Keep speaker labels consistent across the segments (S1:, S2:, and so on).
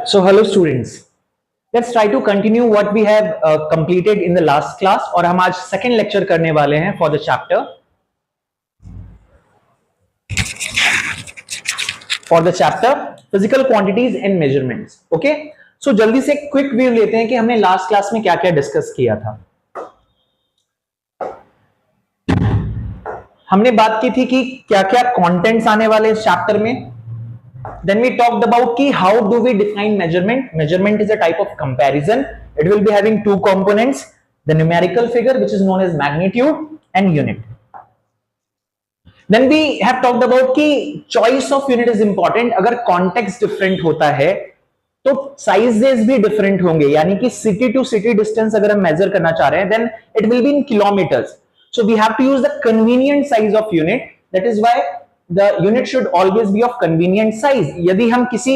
S1: So hello students, let's try to continue what we have completed in the last class. और हम आज second lecture करने वाले हैं for the chapter physical quantities and measurements. Okay, so जल्दी से quick view लेते हैं कि हमने last class में क्या-क्या discuss किया था. हमने बात की थी कि क्या-क्या contents आने वाले इस chapter में. Then we talked about ki how do we define measurement. Measurement is a type of comparison. It will be having two components, the numerical figure which is known as magnitude and unit. Then we have talked about ki choice of unit is important. अगर context different होता है तो sizes भी different होंगे, यानी कि city to city distance अगर हम measure करना चाह रहे हैं then it will be in kilometers. So we have to use the convenient size of unit. That is why the unit should always be of convenient size. यदि हम किसी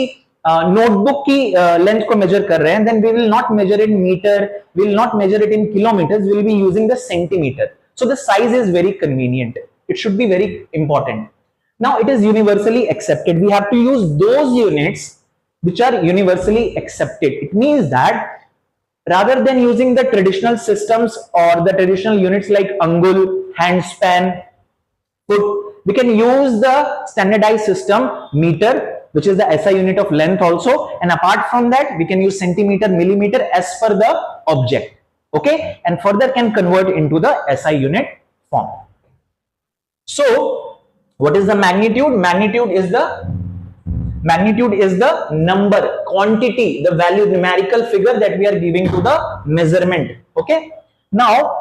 S1: notebook की length को measure कर रहे हैं then we will not measure in meter, we will not measure it in kilometers, we will be using the centimeter. So the size is very convenient. It should be very important. Now it is universally accepted. We have to use those units which are universally accepted. It means that rather than using the traditional systems or the traditional units like angul, handspan, foot, we can use the standardized system meter, which is the SI unit of length also, and apart from that we can use centimeter, millimeter as per the object. Okay, and further can convert into the SI unit form. So what is the magnitude? Magnitude is the number, quantity, the value, numerical figure that we are giving to the measurement. Okay, now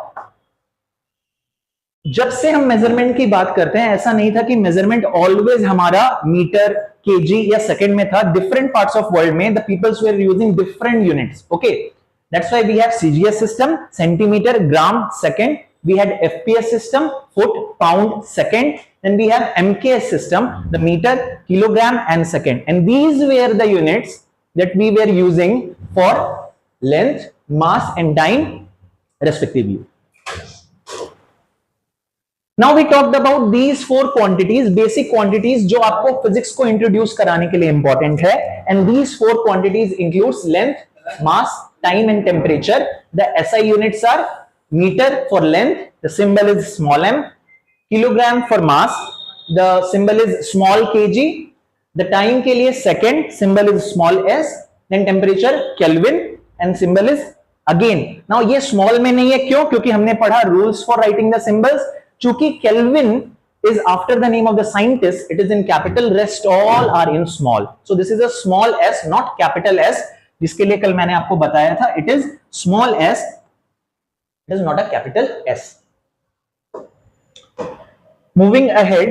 S1: जब से हम measurement की बात करते हैं ऐसा नहीं था कि मेजरमेंट ऑलवेज हमारा मीटर, केजी या सेकंड में था. डिफरेंट पार्ट्स ऑफ वर्ल्ड में the peoples were using different units. Okay, that's why we have CGS system, centimetre, gram, second. We had FPS system, foot, pound, second. Then we have MKS system, the metre, kilogram and second. And these were the units that we were using for length, mass and time respectively. Now we talked about these four quantities, basic quantities जो आपको physics को introduce कराने के लिए important है. And these four quantities includes length, mass, time and temperature. The SI units are meter for length, the symbol is small m, kilogram for mass, the symbol is small kg, the time के लिए second, symbol is small s, then temperature Kelvin and symbol is again. Now ये small में नहीं है, क्यों? क्योंकि हमने पढ़ा rules for writing the symbols. चूंकि Kelvin is after the name of the scientist, it is in capital, rest all are in small. So this is a small s, not capital S, जिसके लिए कल मैंने आपको बताया था. It is small s, it is not a capital S. Moving ahead,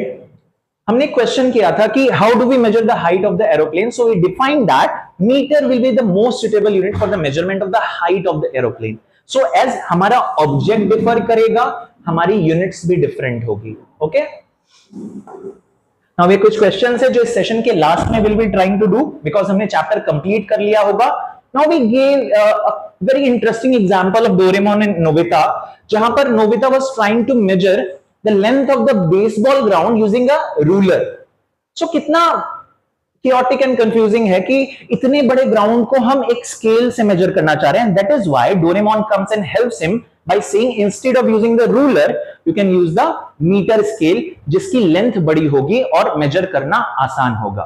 S1: हमने question किया था कि how do we measure the height of the aeroplane? So we defined that meter will be the most suitable unit for the measurement of the height of the aeroplane. So as हमारा object differ करेगा, हमारी units भी different होगी. Okay, now ये कुछ questions है जो इस सेशन के लास्ट में will be trying to do, because हमने चैप्टर कंप्लीट कर लिया होगा. Now we gave a very interesting example of Doraemon and Nobita, जहां पर Nobita was trying to measure the length of the baseball ground using a ruler. So कितना chaotic and confusing है कि इतने बड़े ग्राउंड को हम एक स्केल से मेजर करना चाह रहे हैं. That is why Doraemon comes and helps him by saying instead of using the ruler you can use the meter scale, जिसकी लेंथ बड़ी होगी और मेजर करना आसान होगा.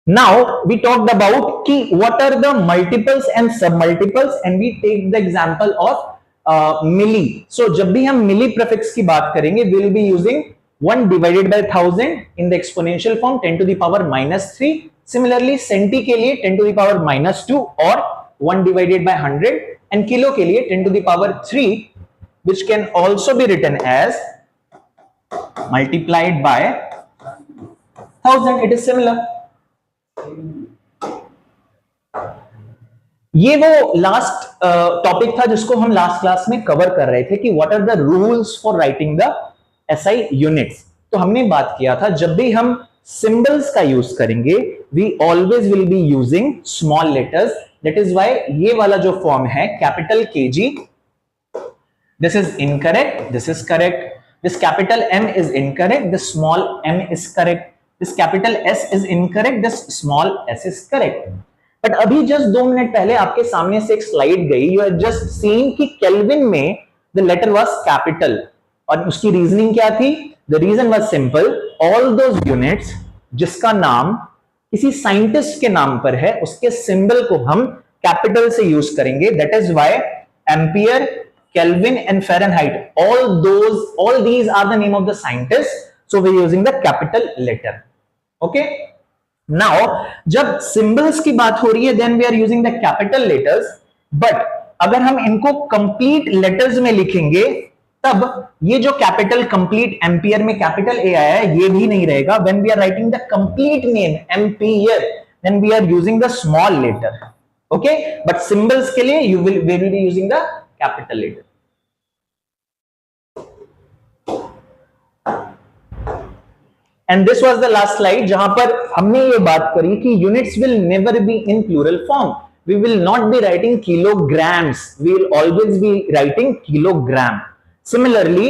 S1: Now we talked about कि what are the multiples and submultiples and we take the example of milli. So जब भी हम milli prefix की बात करेंगे we will be using 1 divided by 1000 in the exponential form 10 to the power minus 3. Similarly centi के लिए 10 to the power minus 2 और 1 divided by 100, and kilo के लिए 10 to the power 3, which can also be written as multiplied by 1000. It is similar. ये वो last topic था जिसको हम लास्ट क्लास में कवर कर रहे थे कि what are the rules for writing the SI units. तो हमने बात किया था जब भी हम सिंबल्स का यूज करेंगे we always will be using small letters. That is why ये वाला जो फॉर्म है capital KG, this is incorrect, this is correct. This capital M is incorrect, this small m is correct, this capital S is incorrect, this small s is correct. But अभी just 2 minute पहले आपके सामने से एक slide गई, you have just seen कि Kelvin में the letter was capital, और उसकी रीजनिंग क्या थी? The reason was simple, all those units जिसका नाम किसी साइंटिस्ट के नाम पर है उसके सिंबल को हम कैपिटल से यूज करेंगे. That is why ampere, kelvin and Fahrenheit, all these are the name of the scientists, so we're using the capital letter. Okay, now जब symbols की बात हो रही है then we are using the capital letters, but अगर हम इनको complete letters में लिखेंगे तब ये जो कैपिटल कंप्लीट एम्पियर में कैपिटल ए आया है ये भी नहीं रहेगा. when we are writing the complete name ampere then we are using the small letter. Okay, but symbols के लिए we will be using the capital letter. And this was the last slide जहां पर हमने ये बात करी कि units will never be in plural form. We will not be writing kilograms. We will always be writing kilogram. Similarly,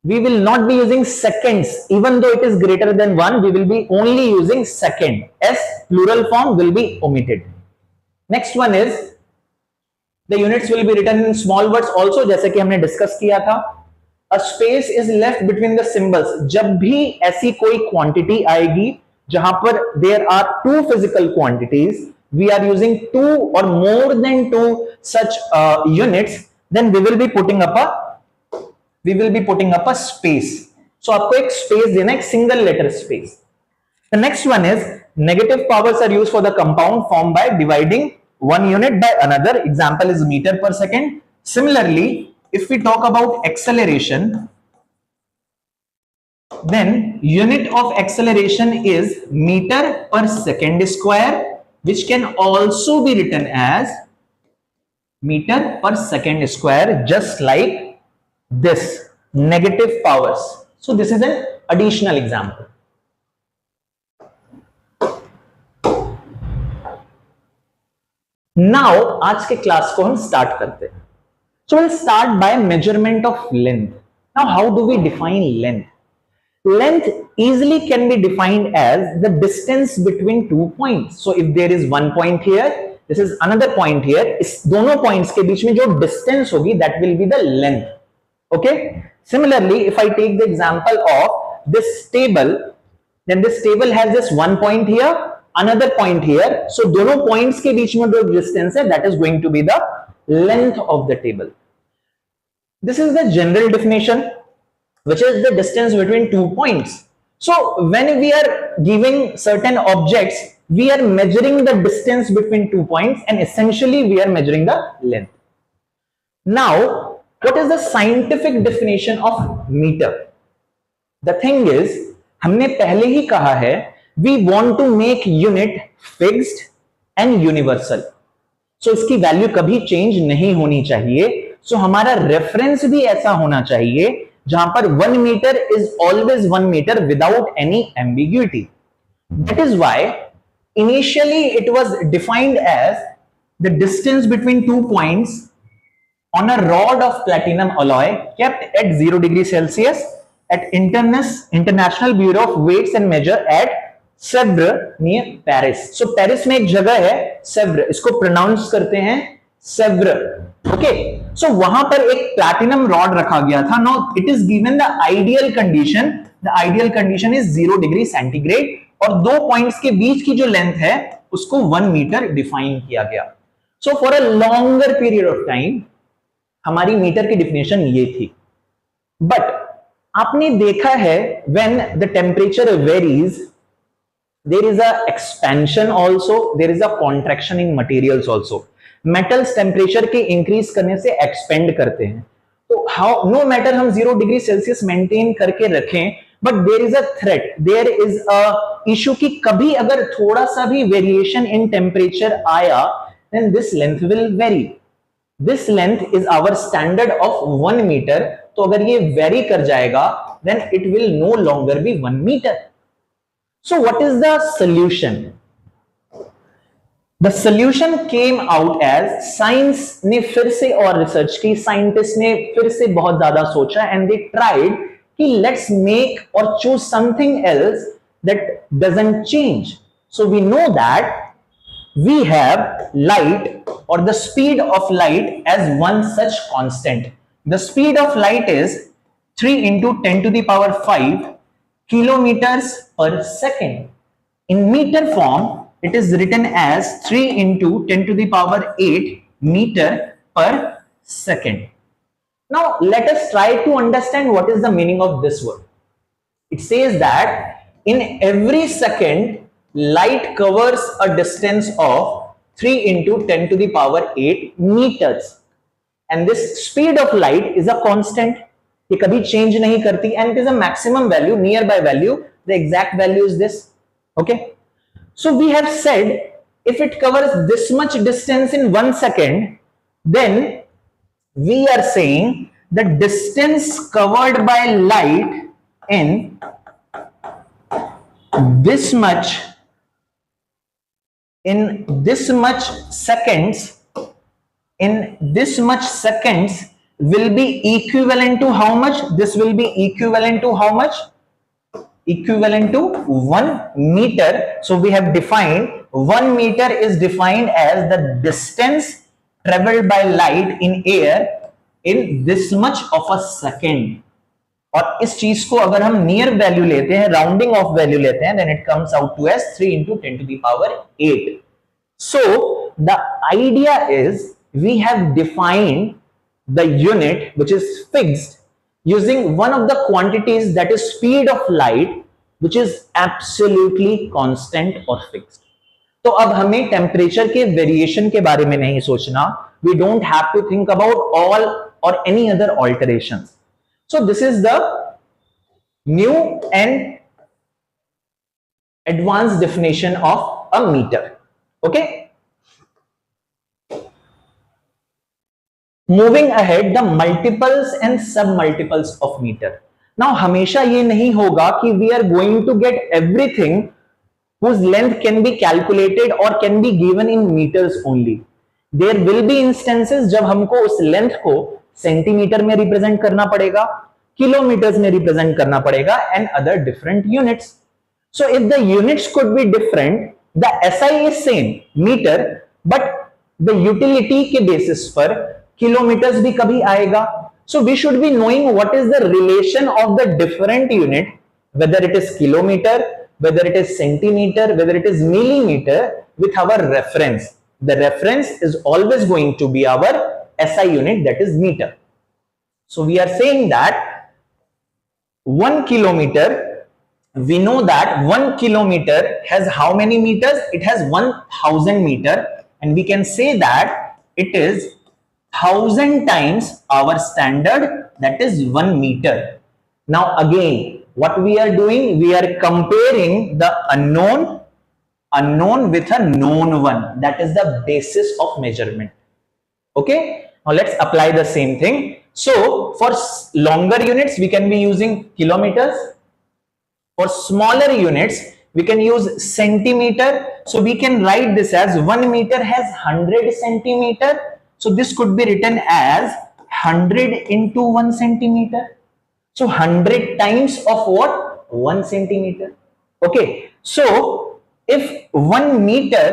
S1: we will not be using seconds. Even though it is greater than 1, we will be only using second. S plural form will be omitted. Next one is the units will be written in small words also, जैसे कि हमने discuss किया था. A space is left between the symbols. जब भी ऐसी कोई quantity आएगी जहां पर there are two physical quantities, we are using two or more than two such units, then we will be putting up a space. So आपको एक space देना, एक single letter space. The next one is negative powers are used for the compound formed by dividing one unit by another. Example is meter per second. Similarly, if we talk about acceleration, then unit of acceleration is meter per second square, which can also be written as meter per second square, just like this. Negative powers. So this is an additional example. Now आज के class को हम start करते हैं. So we'll start by measurement of length. Now how do we define length? Length easily can be defined as the distance between two points. So if there is one point here, this is another point here, इस दोनों points के बीच में जो distance होगी, that will be the length. Okay? Similarly, if I take the example of this table, then this table has this one point here, another point here. So दोनों points के बीच में जो distance है, that is going to be the length of the table. This is the general definition, which is the distance between two points. So when we are giving certain objects, we are measuring the distance between 2 points, and essentially we are measuring the length. Now, what is the scientific definition of meter? The thing is, हमने पहले ही कहा है, we want to make unit fixed and universal. So इसकी value कभी change नहीं होनी चाहिए. So हमारा रेफरेंस भी ऐसा होना चाहिए जहां पर 1 meter is always 1 meter without any ambiguity. That is why initially it was defined as the distance between 2 points on a rod of platinum alloy kept at 0 degree Celsius at International Bureau of Weights and Measure at Sèvres near Paris. So Paris में एक जगह है Sèvres, इसको pronounce करते हैं Sèvres. Okay, so वहां पर एक प्लैटिनम रॉड रखा गया था. Now it is given the ideal condition. The ideal condition is 0 degree centigrade और दो पॉइंट्स के बीच की जो लेंथ है उसको 1 मीटर डिफाइन किया गया. So for a longer period of time हमारी मीटर की डिफिनेशन ये थी. बट आपने देखा है when the temperature varies, there is a expansion also, there is a contraction in materials also. Metals temperature के इंक्रीज करने से एक्सपेंड करते हैं. तो हाउ नो मैटर हम 0 डिग्री सेल्सियस मेंटेन करके रखें, but there is a threat, there is a issue कि कभी अगर थोड़ा सा भी वेरिएशन इन टेम्परेचर आया, then this length will vary. This length is our standard of 1 metre. तो अगर ये वेरी कर जाएगा, then it will no longer be 1 metre. So what is the solution? The solution came out as, science ने फिर से और research की, साइंटिस्ट ने फिर से बहुत ज्यादा सोचा एंड दे ट्राइड कि लेट्स मेक और choose something else that doesn't change. So we know that we have light or the speed of light as one such constant. The speed of light is 3 into 10 to the power 5 kilometers per second. In meter form, it is written as 3 into 10 to the power 8 meter per second. Now, let us try to understand what is the meaning of this word. It says that in every second, light covers a distance of 3 into 10 to the power 8 meters. And this speed of light is a constant. ये कभी change नहीं करती, and it is a maximum value, nearby value. The exact value is this. Okay. So we have said if it covers this much distance in 1 second, then we are saying the distance covered by light in this much seconds will be equivalent to how much? This will be equivalent to how much? Equivalent to 1 meter. So we have defined 1 meter is defined as the distance traveled by light in air in this much of a second. और इस चीज को अगर हम near value लेते हैं, rounding off value लेते हैं, then it comes out to as 3 into 10 to the power 8. So the idea is we have defined the unit which is fixed using one of the quantities, that is speed of light, which is absolutely constant or fixed. तो अब हमें temperature के variation के बारे में नहीं सोचना. We don't have to think about all or any other alterations. So this is the new and advanced definition of a meter. Okay. Moving ahead, the multiples and sub-multiples of meter. Now, हमेशा ये नहीं होगा कि we are going to get everything whose length can be calculated or can be given in meters only. There will be instances जब हमको उस length को centimetre में रिप्रेजेंट करना पड़ेगा, किलोमीटर्स में रिप्रेजेंट करना पड़ेगा, and other different units. So if the units could be different, the SI is same metre, but the utility के बेसिस पर किलोमीटर्स भी कभी आएगा. So we should be knowing what is the relation of the different unit, whether it is kilometer, whether it is centimeter, whether it is millimeter, with our reference. The reference is always going to be our SI unit, that is meter. So we are saying that 1 kilometer, we know that 1 kilometer has how many meters? It has 1000 meter, and we can say that it is 1000 times our standard, that is 1 meter. Now again, what we are doing, we are comparing the unknown with a known one. That is the basis of measurement. Okay. Now let's apply the same thing. So for longer units, we can be using kilometers. For smaller units, we can use centimeter. So we can write this as 1 meter has 100 centimeter. So this could be written as 100 into 1 centimeter. So 100 times of what? 1 centimeter. Okay. So if 1 meter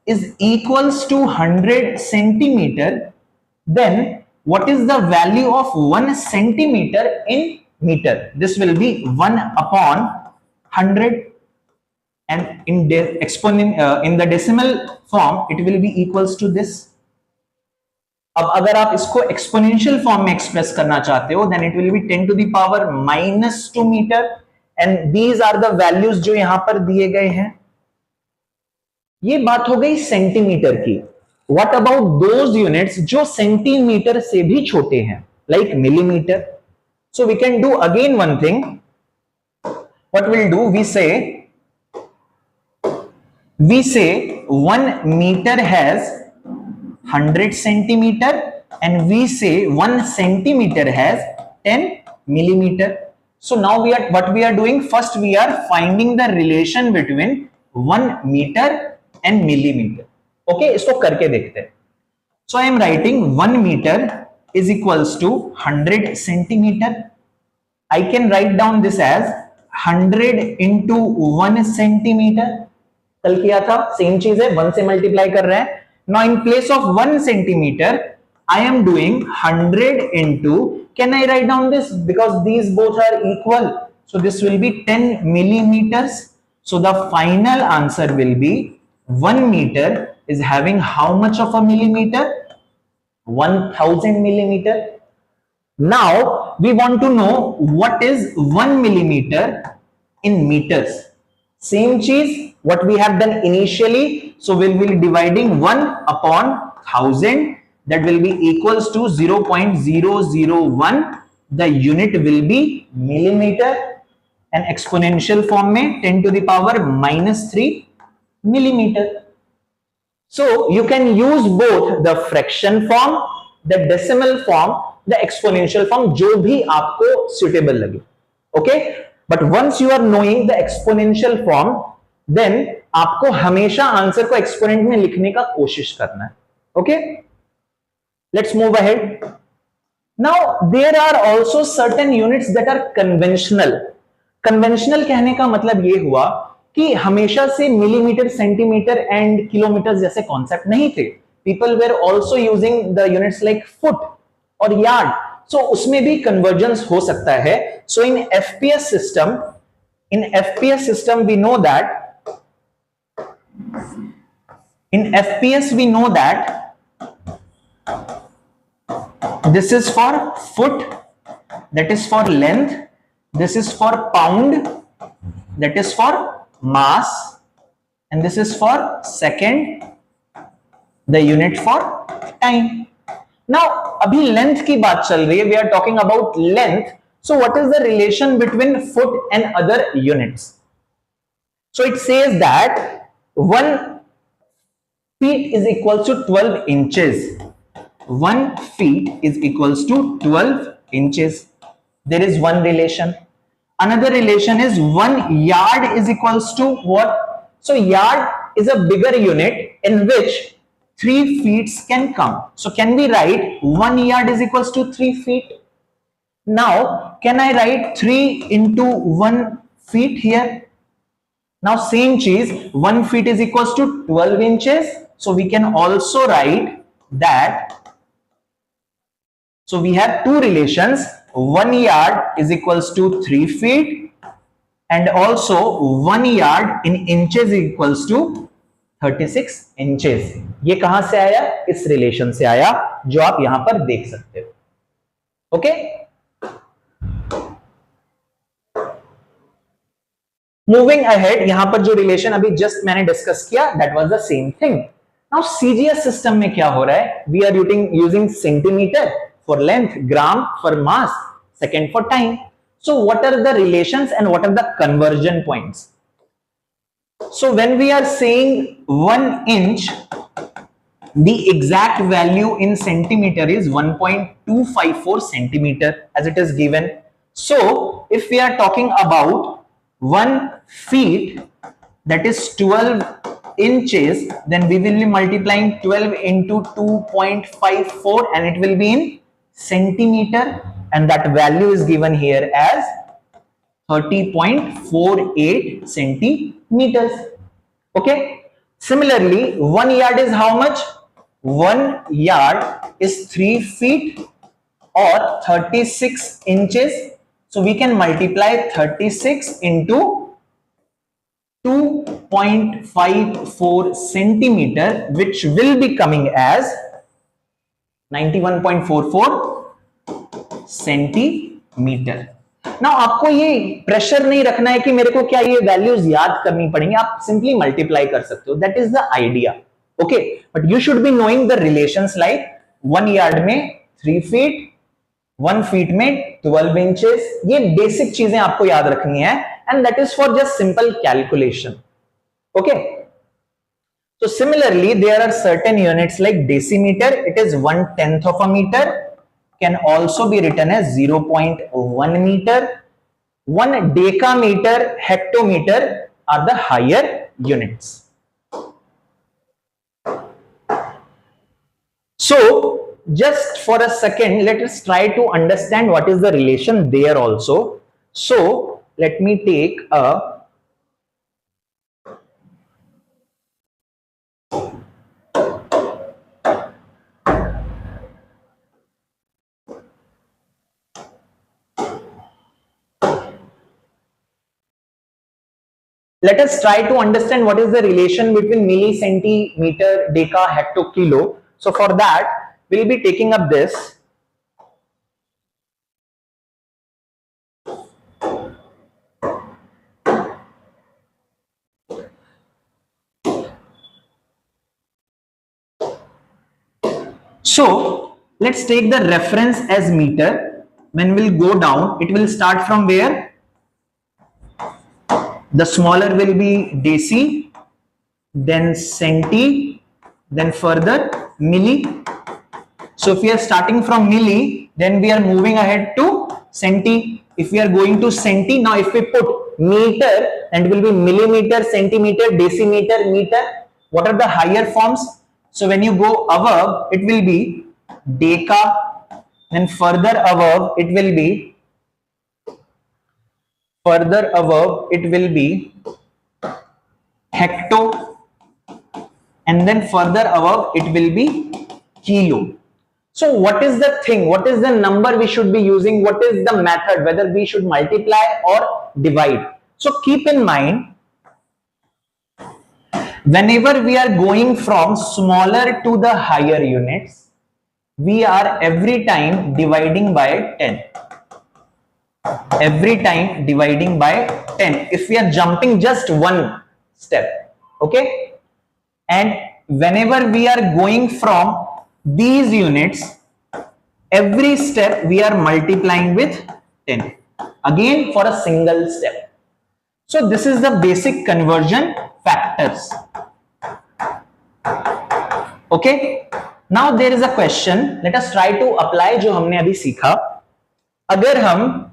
S1: is equals to 100 centimeter, then what is the value of 1 centimeter in meter? This will be 1 upon 100, and in the decimal form it will be equals to this. अब अगर आप इसको exponential form में express करना चाहते हो, then it will be 10 to the power -2 meter, and these are the values जो यहां पर दिए गए हैं. ये बात हो गई सेंटीमीटर की. What about those units जो सेंटीमीटर से भी छोटे हैं, like millimeter? So we can do again one thing. What we'll do, we say 1 meter has 100 centimeter, and we say 1 centimeter has 10 millimeter. So now what we are doing, first we are finding the relation between 1 meter and millimeter. Okay, इसको करके देखते हैं. So I am writing 1 meter is equals to 100 centimeter. I can write down this as 100 into 1 centimeter. कल किया था, same चीज है, 1 से मल्टीप्लाई कर रहे हैं. Now in place of 1 centimeter, I am doing 100 into, can I write down this? Because these both are equal. So this will be 10 millimeters. So the final answer will be 1 meter is having how much of a millimeter? 1000 millimeter. Now we want to know what is 1 millimeter in meters. Same cheese what we have done initially. So we will be dividing 1 upon 1000. That will be equals to 0.001. The unit will be millimeter. And exponential form में 10 to the power -3 millimeter. So you can use both the fraction form, the decimal form, the exponential form, जो भी आपको suitable लगे. Okay? But once you are knowing the exponential form, then आपको हमेशा answer को exponent में लिखने का कोशिश करना है. Okay? Let's move ahead. Now there are also certain units that are conventional. Conventional कहने का मतलब ये हुआ कि हमेशा से मिलीमीटर, सेंटीमीटर एंड किलोमीटर जैसे कॉन्सेप्ट नहीं थे. People were also using the units like foot और यार्ड. सो उसमें भी कन्वर्जेंस हो सकता है. So in FPS system we know that this is for foot, that is for length, this is for pound, that is for mass, and this is for second, the unit for time. Now abhi length ki baat chal rahi hai, we are talking about length. So what is the relation between foot and other units? So it says that 1 feet is equals to 12 inches. 1 feet is equals to 12 inches. There is one relation. Another relation is 1 yard is equals to what? So yard is a bigger unit in which 3 feet can come. So can we write 1 yard is equals to 3 feet? Now can I write 3 into 1 feet here? Now same cheese, 1 feet is equals to 12 inches. So we can also write that. So we have two relations. 1 yard is equals to 3 feet and also 1 yard in inches equals to 36 inches. ये कहां से आया? इस relation से आया जो आप यहां पर देख सकते हो. Okay, moving ahead. यहां पर जो रिलेशन अभी जस्ट मैंने डिस्कस किया, that was the same thing. Now CGS system में क्या हो रहा है? We are using centimetre for length, gram for mass, second for time. So what are the relations and what are the conversion points? So when we are saying 1 inch, the exact value in centimeter is 1.254 centimeter as it is given. So if we are talking about 1 feet, that is 12 inches, then we will be multiplying 12 into 2.54 and it will be in centimeter, and that value is given here as 30.48 centimeters. Okay, similarly 1 yard is how much? 1 yard is 3 feet or 36 inches. So we can multiply 36 into 2.54 centimeter, which will be coming as 91.44 centimetre. Now आपको ये pressure नहीं रखना है कि मेरे को क्या ये वैल्यूज याद करनी पड़ेंगी, आप सिंपली मल्टीप्लाई कर सकते हो. That is the idea. Okay, but you should be knowing the relations like 1 yard में 3 फीट, 1 फीट में 12 इंचेस. ये बेसिक चीजें आपको याद रखनी है and that is for just simple calculation. Okay, so similarly there are certain units like decimeter. It is 1/10 of a meter, can also be written as 0.1 meter. 1 decameter, hectometer are the higher units. So just for a second, let us try to understand what is the relation there also. So let me take a, let us try to understand what is the relation between millicentimeter, deca, hecto, kilo. So for that we'll be taking up this. So let's take the reference as meter. When we'll go down, it will start from where? The smaller will be deci, then centi, then further milli. So if we are starting from milli, then we are moving ahead to centi. If we are going to centi, now if we put meter, then it will be millimeter, centimeter, decimeter, meter. What are the higher forms? So when you go above, it will be deca, then further above it will be hecto, and then further above it will be kilo. So what is the thing, what is the number we should be using, what is the method, whether we should multiply or divide? So keep in mind, whenever we are going from smaller to the higher units, we are every time dividing by 10. Every time dividing by 10 if we are jumping just one step. Okay, and whenever we are going from these units, every step we are multiplying with 10 again for a single step. So this is the basic conversion factors. Okay, now there is a question, let us try to apply जो हमने अभी सीखा. अगर हम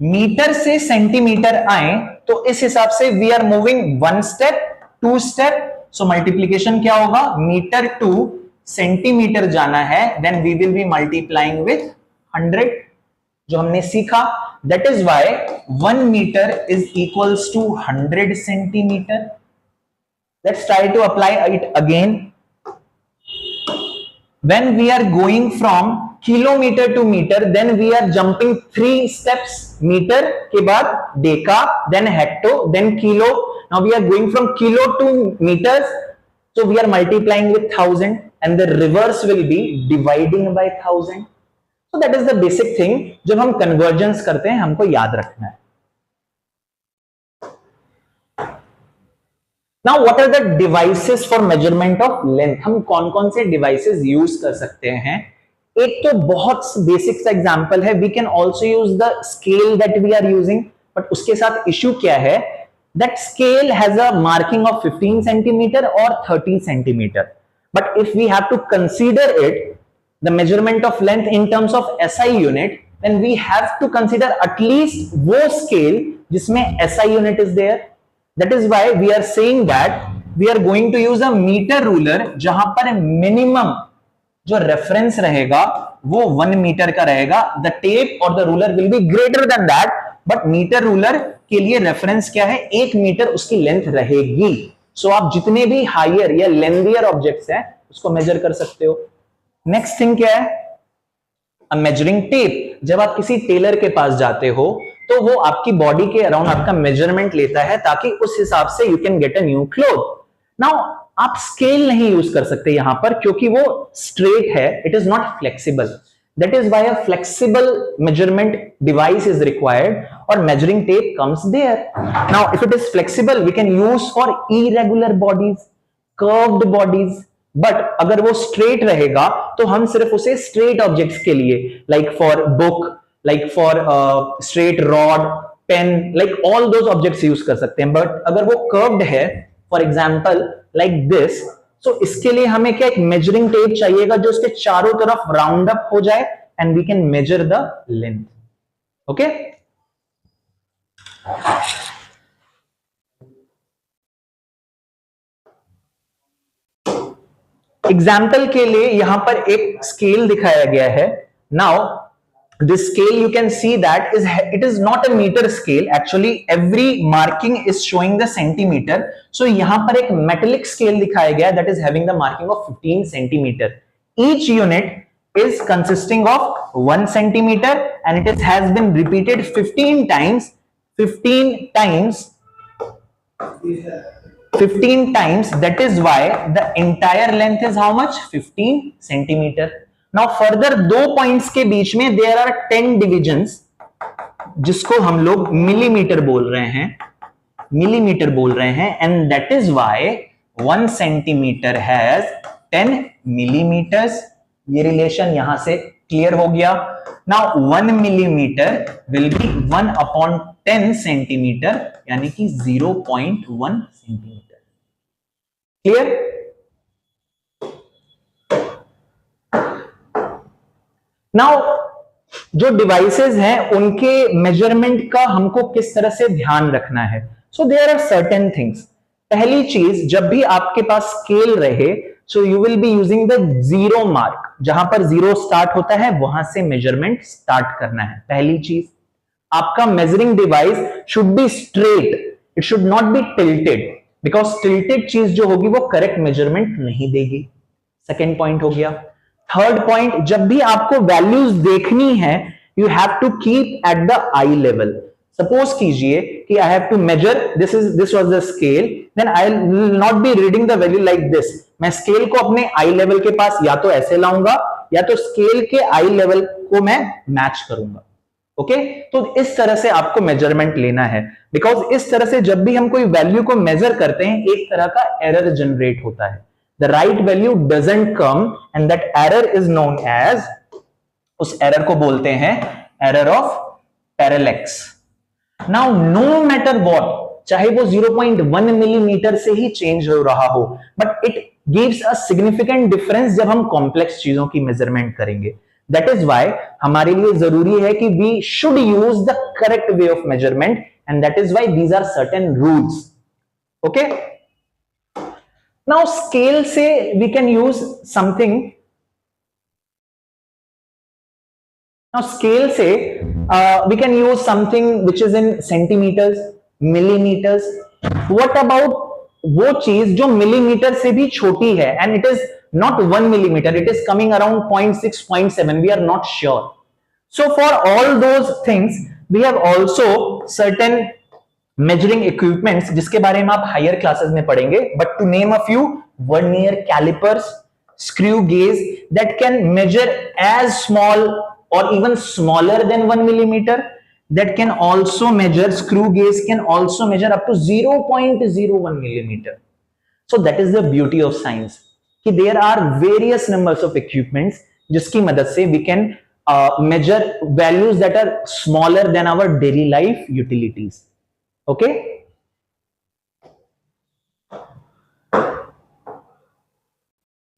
S1: metre से centimetre आए तो इस हिसाब से we are moving one step, two step. So multiplication क्या होगा, मीटर टू सेंटीमीटर जाना है, then we will be multiplying with 100 जो हमने सीखा. That is why 1 metre is equals to 100 centimetre. Let's try to apply it again. When we are going from kilometer to meter, then we are jumping 3 steps. Meter के बाद deca, then hecto, then kilo. Now we are going from kilo to meters, so we are multiplying with 1000, and the reverse will be dividing by 1000. So that is the basic thing. जब हम conversions करते हैं हमको याद रखना है. Now what are the devices for measurement of length? हम कौन कौन से devices use कर सकते हैं? एक तो बहुत बेसिक सा एग्जांपल है, we can also use the scale that we are using, but उसके साथ issue क्या है? That scale has a marking of 15 centimeter or 30 centimeter. But if we have to consider it, the measurement of length in terms of SI unit, then we have to consider at least वो scale जिसमें SI unit is there. That is why we are saying that we are going to use a meter ruler जहां पर minimum जो reference रहेगा वो 1 metre का रहेगा. The tape or the ruler will be greater than that, but meter ruler के लिए reference क्या है, 1 मीटर उसकी लेंथ रहेगी. So आप जितने भी higher या lengthier objects हैं उसको measure कर सकते हो. Next thing क्या है, a measuring tape. जब आप किसी टेलर के पास जाते हो तो वो आपकी बॉडी के अराउंड आपका मेजरमेंट लेता है ताकि उस हिसाब से you can get a new cloth. Now आप स्केल नहीं यूज कर सकते यहां पर क्योंकि वो स्ट्रेट है, it is not flexible. That is why a flexible measurement device is required और measuring tape comes there. Now if it is flexible we can use for irregular bodies, curved bodies. But अगर वो straight रहेगा तो हम सिर्फ उसे straight objects के लिए, like for book, like for straight rod, pen, like all those objects use कर सकते हैं. but अगर वो curved है, for example like this, so इसके लिए हमें क्या, एक measuring tape चाहिएगा जो उसके चारों तरफ round up हो जाए and we can measure the length. okay, example के लिए यहां पर एक स्केल दिखाया गया है. Now this scale you can see that is it is not a meter scale, actually every marking is showing the centimeter. So yahan par ek metallic scale dikhaya gaya that is having the marking of 15 centimeter. Each unit is consisting of 1 centimeter and it has been repeated 15 times. 15 times, that is why the entire length is how much? 15 centimeter. Now further दो points के बीच में there are 10 divisions जिसको हम लोग millimetre बोल रहे हैं, and that is why 1 centimeter has 10 millimeters. ये रिलेशन यहां से क्लियर हो गया. Now 1 millimeter will be 1 upon 10 centimeter, यानी कि 0.1 centimeter. क्लियर? नाउ जो डिवाइसेस हैं उनके मेजरमेंट का हमको किस तरह से ध्यान रखना है. So there are certain things. पहली चीज, जब भी आपके पास स्केल रहे, so you will be using the zero mark. जहां पर जीरो स्टार्ट होता है वहां से मेजरमेंट स्टार्ट करना है. पहली चीज, आपका measuring device should be straight, it should not be tilted, because tilted चीज जो होगी वो करेक्ट मेजरमेंट नहीं देगी. सेकेंड पॉइंट हो गया. थर्ड पॉइंट, जब भी आपको वैल्यूज देखनी है you have to keep at the eye level. Suppose कीजिए कि I have to measure, this was the scale, then I will not be reading the value like this. मैं स्केल को अपने आई लेवल के पास या तो ऐसे लाऊंगा या तो स्केल के आई लेवल को मैं मैच करूंगा. ओके तो इस तरह से आपको मेजरमेंट लेना है, बिकॉज इस तरह से जब भी हम कोई वैल्यू को मेजर करते हैं एक तरह का एरर जनरेट होता है. The right value doesn't come and that error is known as, उस एरर को बोलते हैं error of parallax. Now no matter what, चाहे वो 0.1 मिलीमीटर से ही चेंज हो रहा हो, but it gives a significant difference जब हम कॉम्प्लेक्स चीजों की मेजरमेंट करेंगे. That is why हमारे लिए जरूरी है कि we should use the correct way of measurement and that is why these are certain rules. Okay? Now scale से we can use something. Now scale से we can use something which is in centimeters, millimeters. What about वो चीज जो millimetre से भी छोटी है and it is not 1 millimeter, it is coming around 0.6, 0.7, we are not sure. So for all those things we have also certain measuring equipments जिसके बारे में आप हायर क्लासेस में पढ़ेंगे. But to name a few, vernier callipers, screw gauge that can measure as small और even smaller than 1 millimeter, that can also measure, screw gauge can also measure up to 0.01 millimeter. So that is the beauty of science कि there are various numbers of equipments जिसकी मदद से we can measure values that are smaller than our daily life utilities. Okay?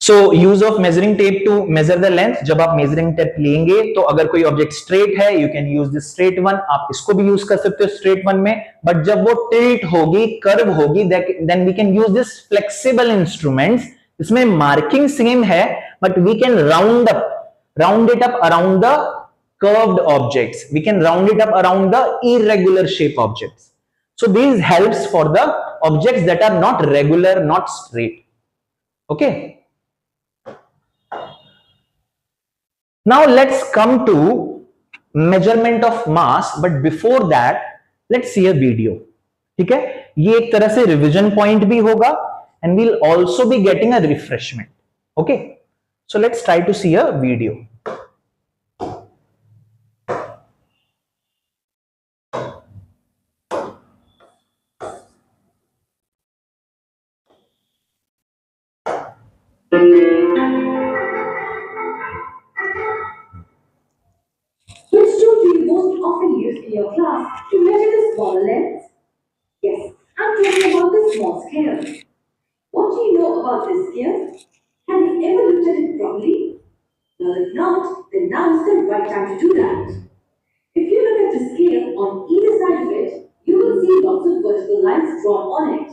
S1: So use of measuring tape to measure the length. जब आप measuring tape लेंगे तो अगर कोई object straight है you can use this straight one, आप इसको भी use कर सकते हो straight one में. but जब वो tilt होगी, curve होगी, then we can use this flexible instruments. इसमें marking same है but we can round it up around the curved objects. We can round it up around the irregular shape objects. So these helps for the objects that are not regular, not straight. Okay. Now let's come to measurement of mass, but before that let's see a video. ठीक है, ये एक तरह से revision point भी होगा and we'll also be getting a refreshment. Okay, so let's try to see a video.
S2: Which tool do you most often use in your class to measure the smaller lengths? Yes, I'm talking about the small scale. What do you know about this scale? Have you ever looked at it properly? Well, if not, then now is the right time to do that. If you look at the scale on either side of it, you will see lots of vertical lines drawn on it.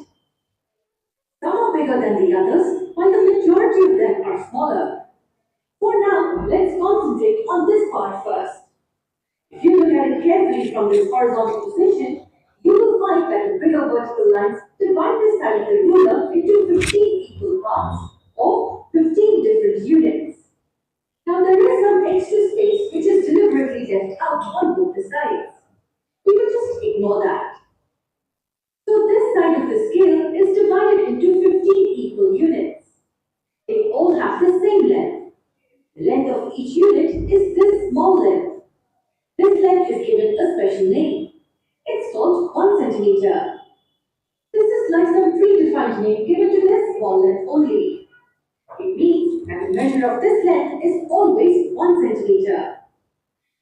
S2: Some are bigger bigger than the others, while the majority of them are smaller. For now, let's concentrate on this part first. If you look at it carefully from this horizontal position, you will find that the bigger vertical lines divide this side of the ruler into 15 equal parts, or 15 different units. Now there is some extra space which is deliberately left out on both the sides. We will just ignore that. So this side of the scale is divided into 15 equal units. They all have the same length. The length of each unit is this small length. This length is given a special name. It's called 1 centimeter. This is like some predefined name given to this small length only. It means that the measure of this length is always 1 centimeter.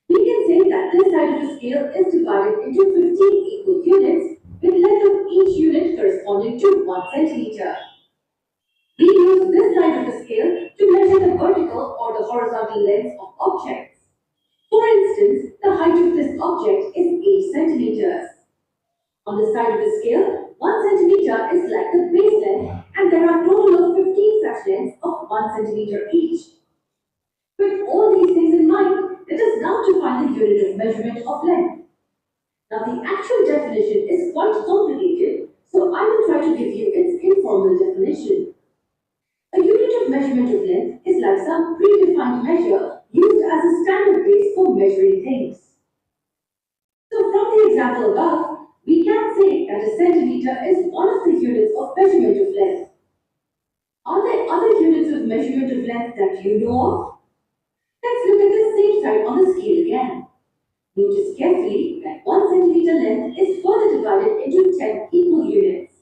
S2: We can say that this side of the scale is divided into 15 equal units with length of each unit corresponding to 1 centimeter. We use this side of the scale to measure the vertical or the horizontal lengths of objects. For instance, the height of this object is 8 centimeters. On the side of the scale, 1 centimeter is like the base length, and there are a total of 15 such lengths of 1 centimeter each. With all these things in mind, let us now define the unit of measurement of length. Now the actual definition is quite complicated, so I will try to give you its informal definition. A unit of measurement of length is like some predefined measure used as a standard base for measuring things. So from the example above, we can say that a centimeter is one of the units of measurement of length. Are there other units of measurement of length that you know of? Let's look at the same side on the scale again. Notice carefully that 1 centimeter length is further divided into 10 equal units.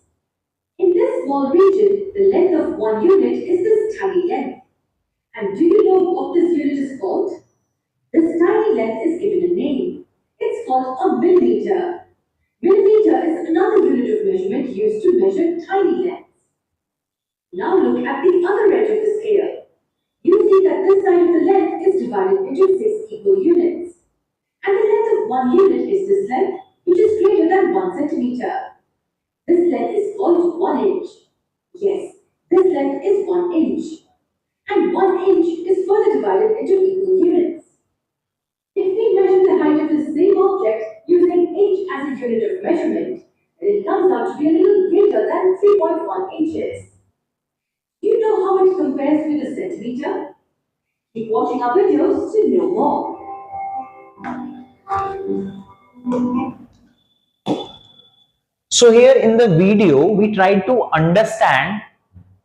S2: In this small region, the length of 1 unit is this tiny length. And do you know what this unit is called? This tiny length is given a name. It's called a millimeter. Millimeter is another unit of measurement used to measure tiny lengths. Now look at the other edge of the scale. You see that this side of the length is divided into 6 equal units. And the length of 1 unit is this length, which is greater than 1 centimeter. This length is called 1 inch. Yes, this length is 1 inch. And 1 inch is further divided into equal units. If we measure the height of the same object using inch as a unit of measurement, then it comes out to be a little greater than 3.1 inches. Do you know how it compares with a centimeter? Keep watching our videos to know more.
S1: So here in the video we tried to understand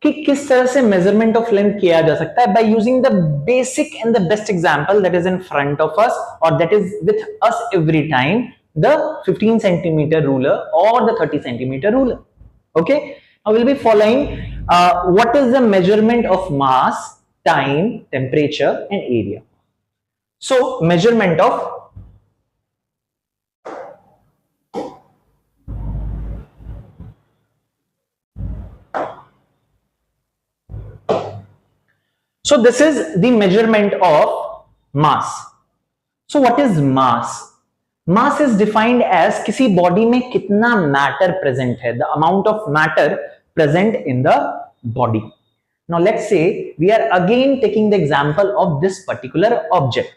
S1: कि किस तरह से measurement of length किया जा सकता है by using the basic and the best example that is in front of us or that is with us every time, the 15 centimeter ruler or the 30 centimeter ruler. Okay, now we'll be following what is the measurement of mass, time, temperature and area. So measurement of So this is the measurement of mass. So what is mass? Mass is defined as किसी body में कितना matter present है, the amount of matter present in the body. Now let's say we are again taking the example of this particular object.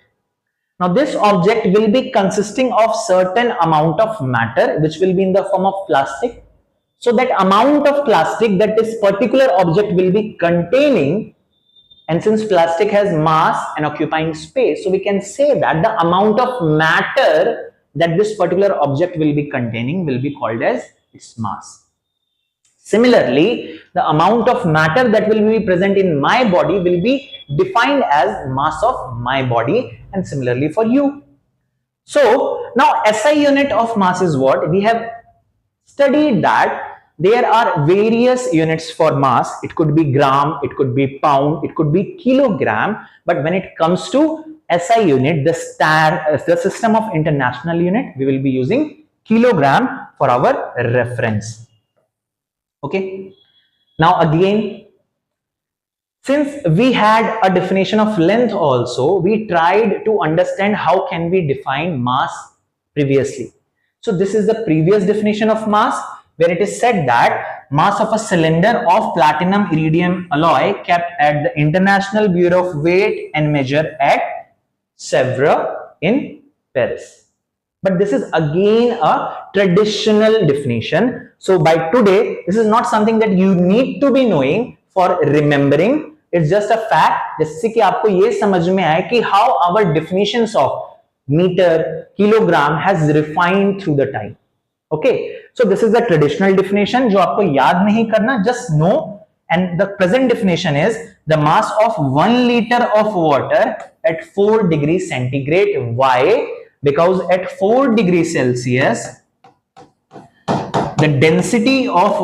S1: Now this object will be consisting of certain amount of matter which will be in the form of plastic. So that amount of plastic that this particular object will be containing, and since plastic has mass and occupying space, so we can say that the amount of matter that this particular object will be containing will be called as its mass. Similarly, the amount of matter that will be present in my body will be defined as mass of my body, and similarly for you. So now SI unit of mass is what? We have studied that there are various units for mass. It could be gram, it could be pound, it could be kilogram. But when it comes to SI unit, the system of international unit, we will be using kilogram for our reference. Okay. Now again, since we had a definition of length also, we tried to understand how can we define mass previously. So this is the previous definition of mass, where it is said that mass of a cylinder of platinum iridium alloy kept at the International Bureau of Weight and Measure at Sèvres in Paris. But this is again a traditional definition. So by today, this is not something that you need to be knowing for remembering. It's just a fact, जिससे कि आपको ये समझ में आए कि how our definitions of meter, kilogram has refined through the time. Okay, so this is the traditional definition जो आपको याद नहीं करना, just know. And the present definition is the mass of 1 liter of water at 4 degrees centigrade. Why? Because at 4 degrees Celsius, the density of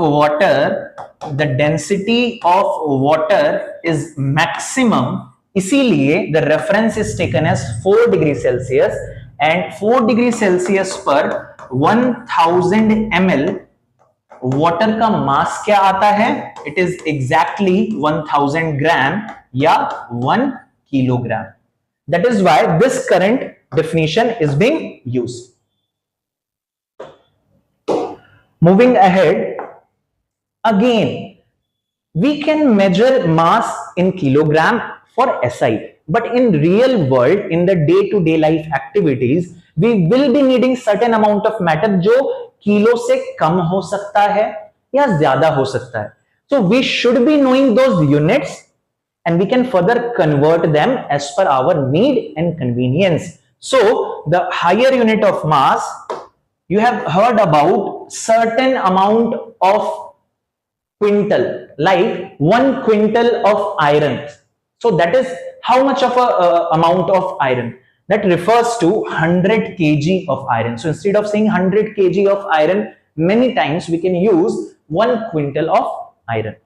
S1: water is maximum. इसीलिए the reference is taken as 4 degrees Celsius, and 4 degrees Celsius पर 1000 ml water का मास क्या आता है? It is exactly 1000 ग्राम या 1 kilogram. That is why this current definition is being used. Moving ahead, again we can measure mass in kilogram for SI, but in real world, in the day-to-day life activities, we will be needing certain amount of matter जो kilo से कम हो सकता है या ज्यादा हो सकता है. So we should be knowing those units and we can further convert them as per our need and convenience. So the higher unit of mass, you have heard about certain amount of quintal, like 1 quintal of iron. So that is how much of a amount of iron? That refers to 100 kg of iron. So instead of saying 100 kg of iron, many times we can use 1 quintal of iron.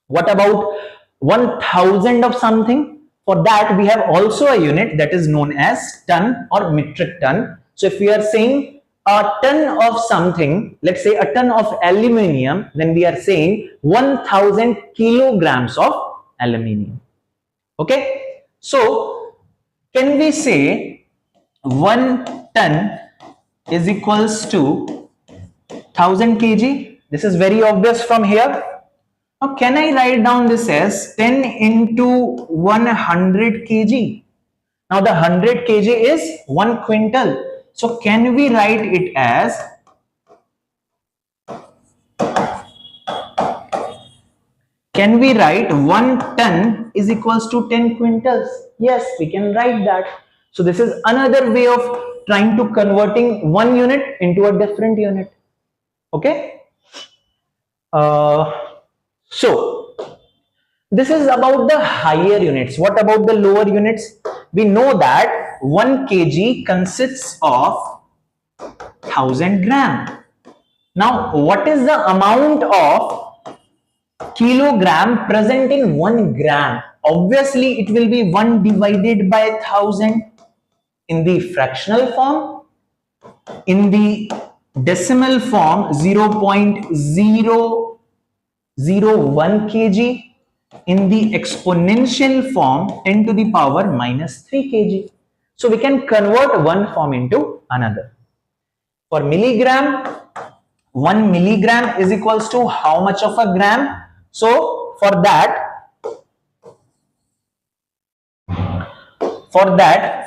S1: What about 1000 of something? For that we have also a unit that is known as ton or metric ton. So if we are saying a ton of something, let's say a ton of aluminium, then we are saying 1000 kilograms of aluminium. Okay, so can we say 1 ton is equals to 1000 kg? This is very obvious from here. Now can I write down this as 10 into 100 kg? Now the 100 kg is 1 quintal. So can we write it as Can we write 1 ton is equals to 10 quintals? Yes, we can write that. So this is another way of trying to converting one unit into a different unit. Okay. So this is about the higher units. What about the lower units? We know that 1 kg consists of 1000 gram. Now what is the amount of kilogram present in 1 gram? Obviously it will be 1 divided by 1000 in the fractional form, in the decimal form 0.001 kg, in the exponential form 10 to the power minus 3 kg. So we can convert one form into another. For milligram, 1 milligram is equals to how much of a gram? So for that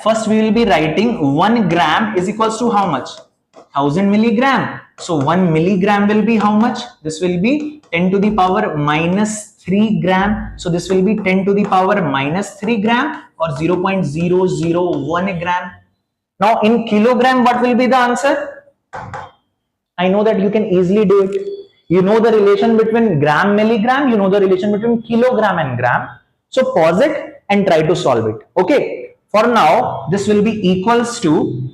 S1: first we will be writing 1 gram is equals to how much? 1000 milligram. So 1 milligram will be how much? This will be 10 to the power minus 3 gram. So this will be 10 to the power minus 3 gram or 0.001 gram. Now in kilogram, what will be the answer? I know that you can easily do it. You know the relation between gram, milligram. You know the relation between kilogram and gram. So pause it and try to solve it. Okay. For now, this will be equals to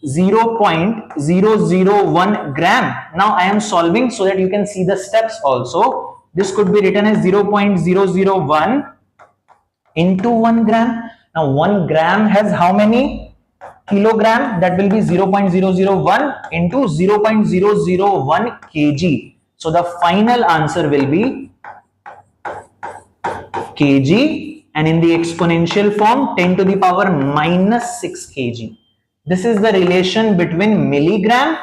S1: 0.001 gram. Now I am solving so that you can see the steps also. This could be written as 0.001 into 1 gram. Now 1 gram has how many kilogram? That will be 0.001 into 0.001 kg. So the final answer will be kg, and in the exponential form 10 to the power minus 6 kg. This is the relation between milligram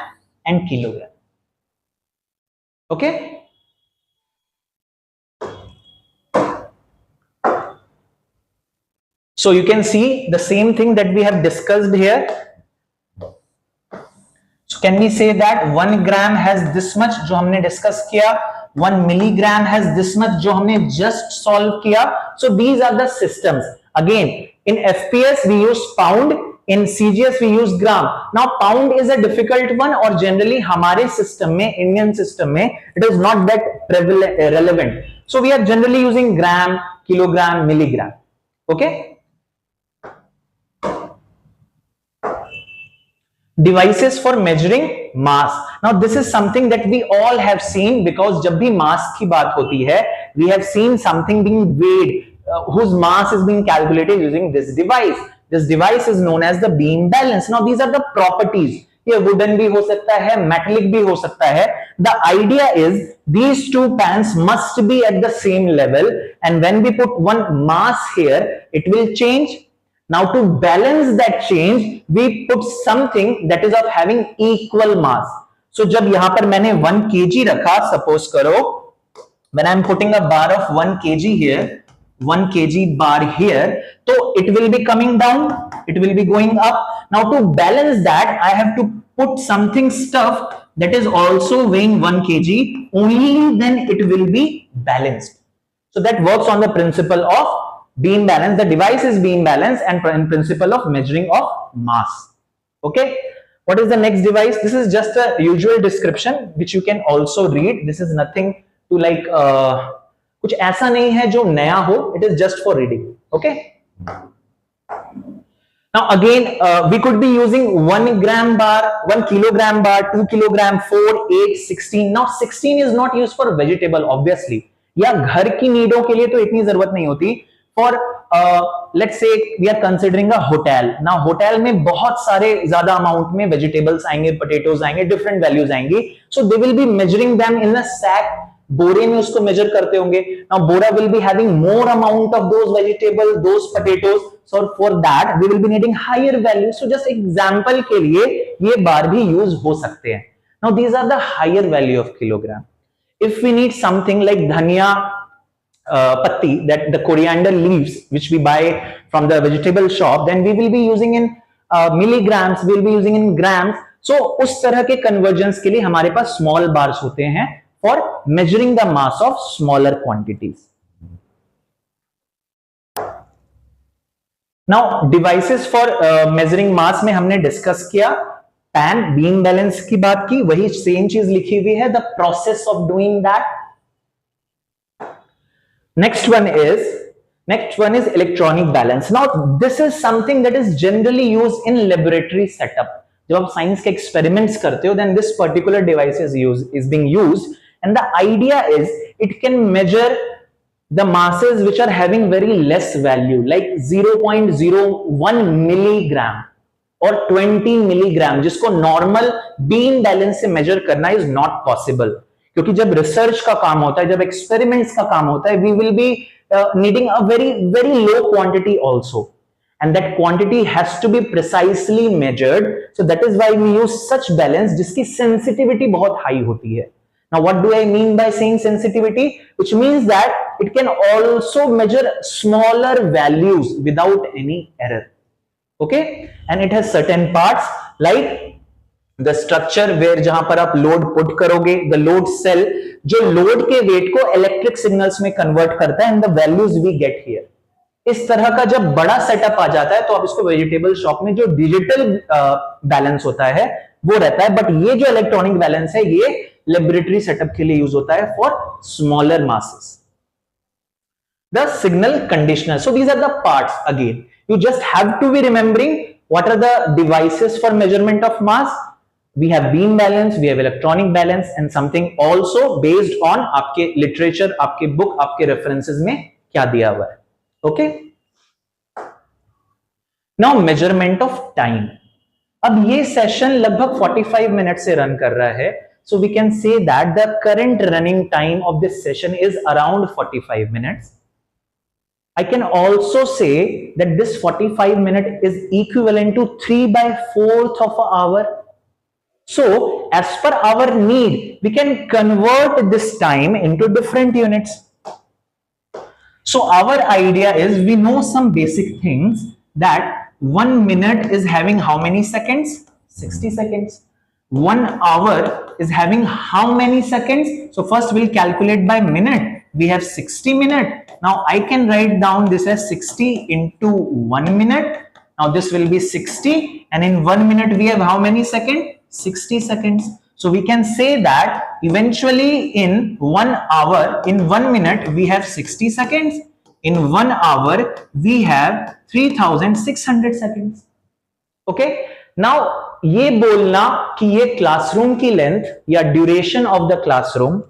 S1: and kilogram. Okay. So you can see the same thing that we have discussed here. So can we say that 1 gram has this much जो हमने discuss किया, 1 milligram has this much जो हमने just solve किया. So these are the systems. Again, in FPS we use pound, in CGS we use gram. Now pound is a difficult one और generally हमारे system में, Indian system में it is not that relevant. So we are generally using gram, kilogram, milligram. Okay. Devices for measuring mass. Now this is something that we all have seen, because जब भी mass की बात होती है we have seen something being weighed whose mass is being calculated using this device. This device is known as the beam balance. Now these are the properties. ये wooden भी हो सकता है, metallic भी हो सकता है. The idea is these two pans must be at the same level, and when we put one mass here it will change. Now to balance that change we put something that is of having equal mass. So जब यहां पर मैंने 1 kg रखा, suppose करो when I am putting a bar of 1 kg here, 1 kg bar here, so it will be coming down, it will be going up. Now to balance that I have to put something stuff that is also weighing 1 kg, only then it will be balanced. So that works on the principle of beam balance. The device is beam balance and principle of measuring of mass. Okay, what is the next device? This is just a usual description which you can also read. This is nothing to like कुछ ऐसा नहीं है जो नया हो, it is just for reading. Okay, now again we could be using 1 gram bar, 1 kilogram bar, 2 kilogram, 4, 8, 16. Now 16 is not used for vegetable obviously, या घर की नीडों के लिए तो इतनी जरूरत नहीं होती. For let's say we are considering a hotel. Now hotel में बहुत सारे ज्यादा amount में vegetables आएंगे, potatoes आएंगे, different values आएंगी. So they will be measuring them in a sack. बोरे में उसको measure करते होंगे. Now Bora will be having more amount of those vegetables, those potatoes. So for that we will be needing higher values. So just example के लिए ये बार भी use हो सकते हैं. Now these are the higher value of kilogram. If we need something like धनिया patti, that the coriander leaves which we buy from the vegetable shop, then we will be using in milligrams, we will be using in grams. So उस तरह के conversions के लिए हमारे पास small bars होते हैं for measuring the mass of smaller quantities. Now devices for measuring mass में हमने discuss किया, pan, beam balance की बात की, वही same चीज लिखी हुई है, the process of doing that. Next one is electronic balance. Now this is something that is generally used in laboratory setup. जब आप साइंस के experiments करते हो, then this particular device is being used, and the idea is it can measure the masses which are having very less value, like 0.01 milligram or 20 milligram, जिसको normal beam balance से measure करना is not possible. क्योंकि जब research का काम होता है, जब एक्सपेरिमेंट्स का काम होता है, we will be needing a very low quantity also, and that quantity has to be precisely measured. So that is why we use such balance जिसकी सेंसिटिविटी बहुत हाई होती है. Now what do I mean by saying sensitivity? Which means that it can also measure smaller values without any error. Okay, and it has certain parts like the structure where जहां पर आप load put करोगे, the load cell जो load के wait को electric signals में convert करता है, and the values we get here. इस तरह का जब बड़ा सेटअप आ जाता है तो आप इसको वेजिटेबल शॉप में जो डिजिटल बैलेंस होता है वो रहता है, बट ये जो इलेक्ट्रॉनिक बैलेंस है ये लेबोरेटरी सेटअप के लिए यूज होता है for smaller masses. The signal conditioner. So these are the parts. Again, you just have to be remembering what are the devices for measurement of mass. We have beam balance, we have electronic balance, and something also based on आपके literature, आपके book, आपके references में क्या दिया हुआ है. Okay? Now measurement of time. अब ये session लगभग 45 मिनट से रन कर रहा है, so we can say that the current running time of this session is around 45 minutes. I can also say that this 45 minute is equivalent to 3/4 of an hour. So as per our need, we can convert this time into different units. So our idea is, we know some basic things, that 1 minute is having how many seconds? 60 seconds. 1 hour is having how many seconds? So first we'll calculate by minute. We have 60 minute. Now I can write down this as 60 into 1 minute. Now this will be 60, and in 1 minute we have how many seconds? 60 seconds. So we can say that eventually in 1 hour, in 1 minute we have 60 seconds. In 1 hour we have 3600 seconds. Okay, now ये बोलना कि ये classroom की length या duration of the classroom,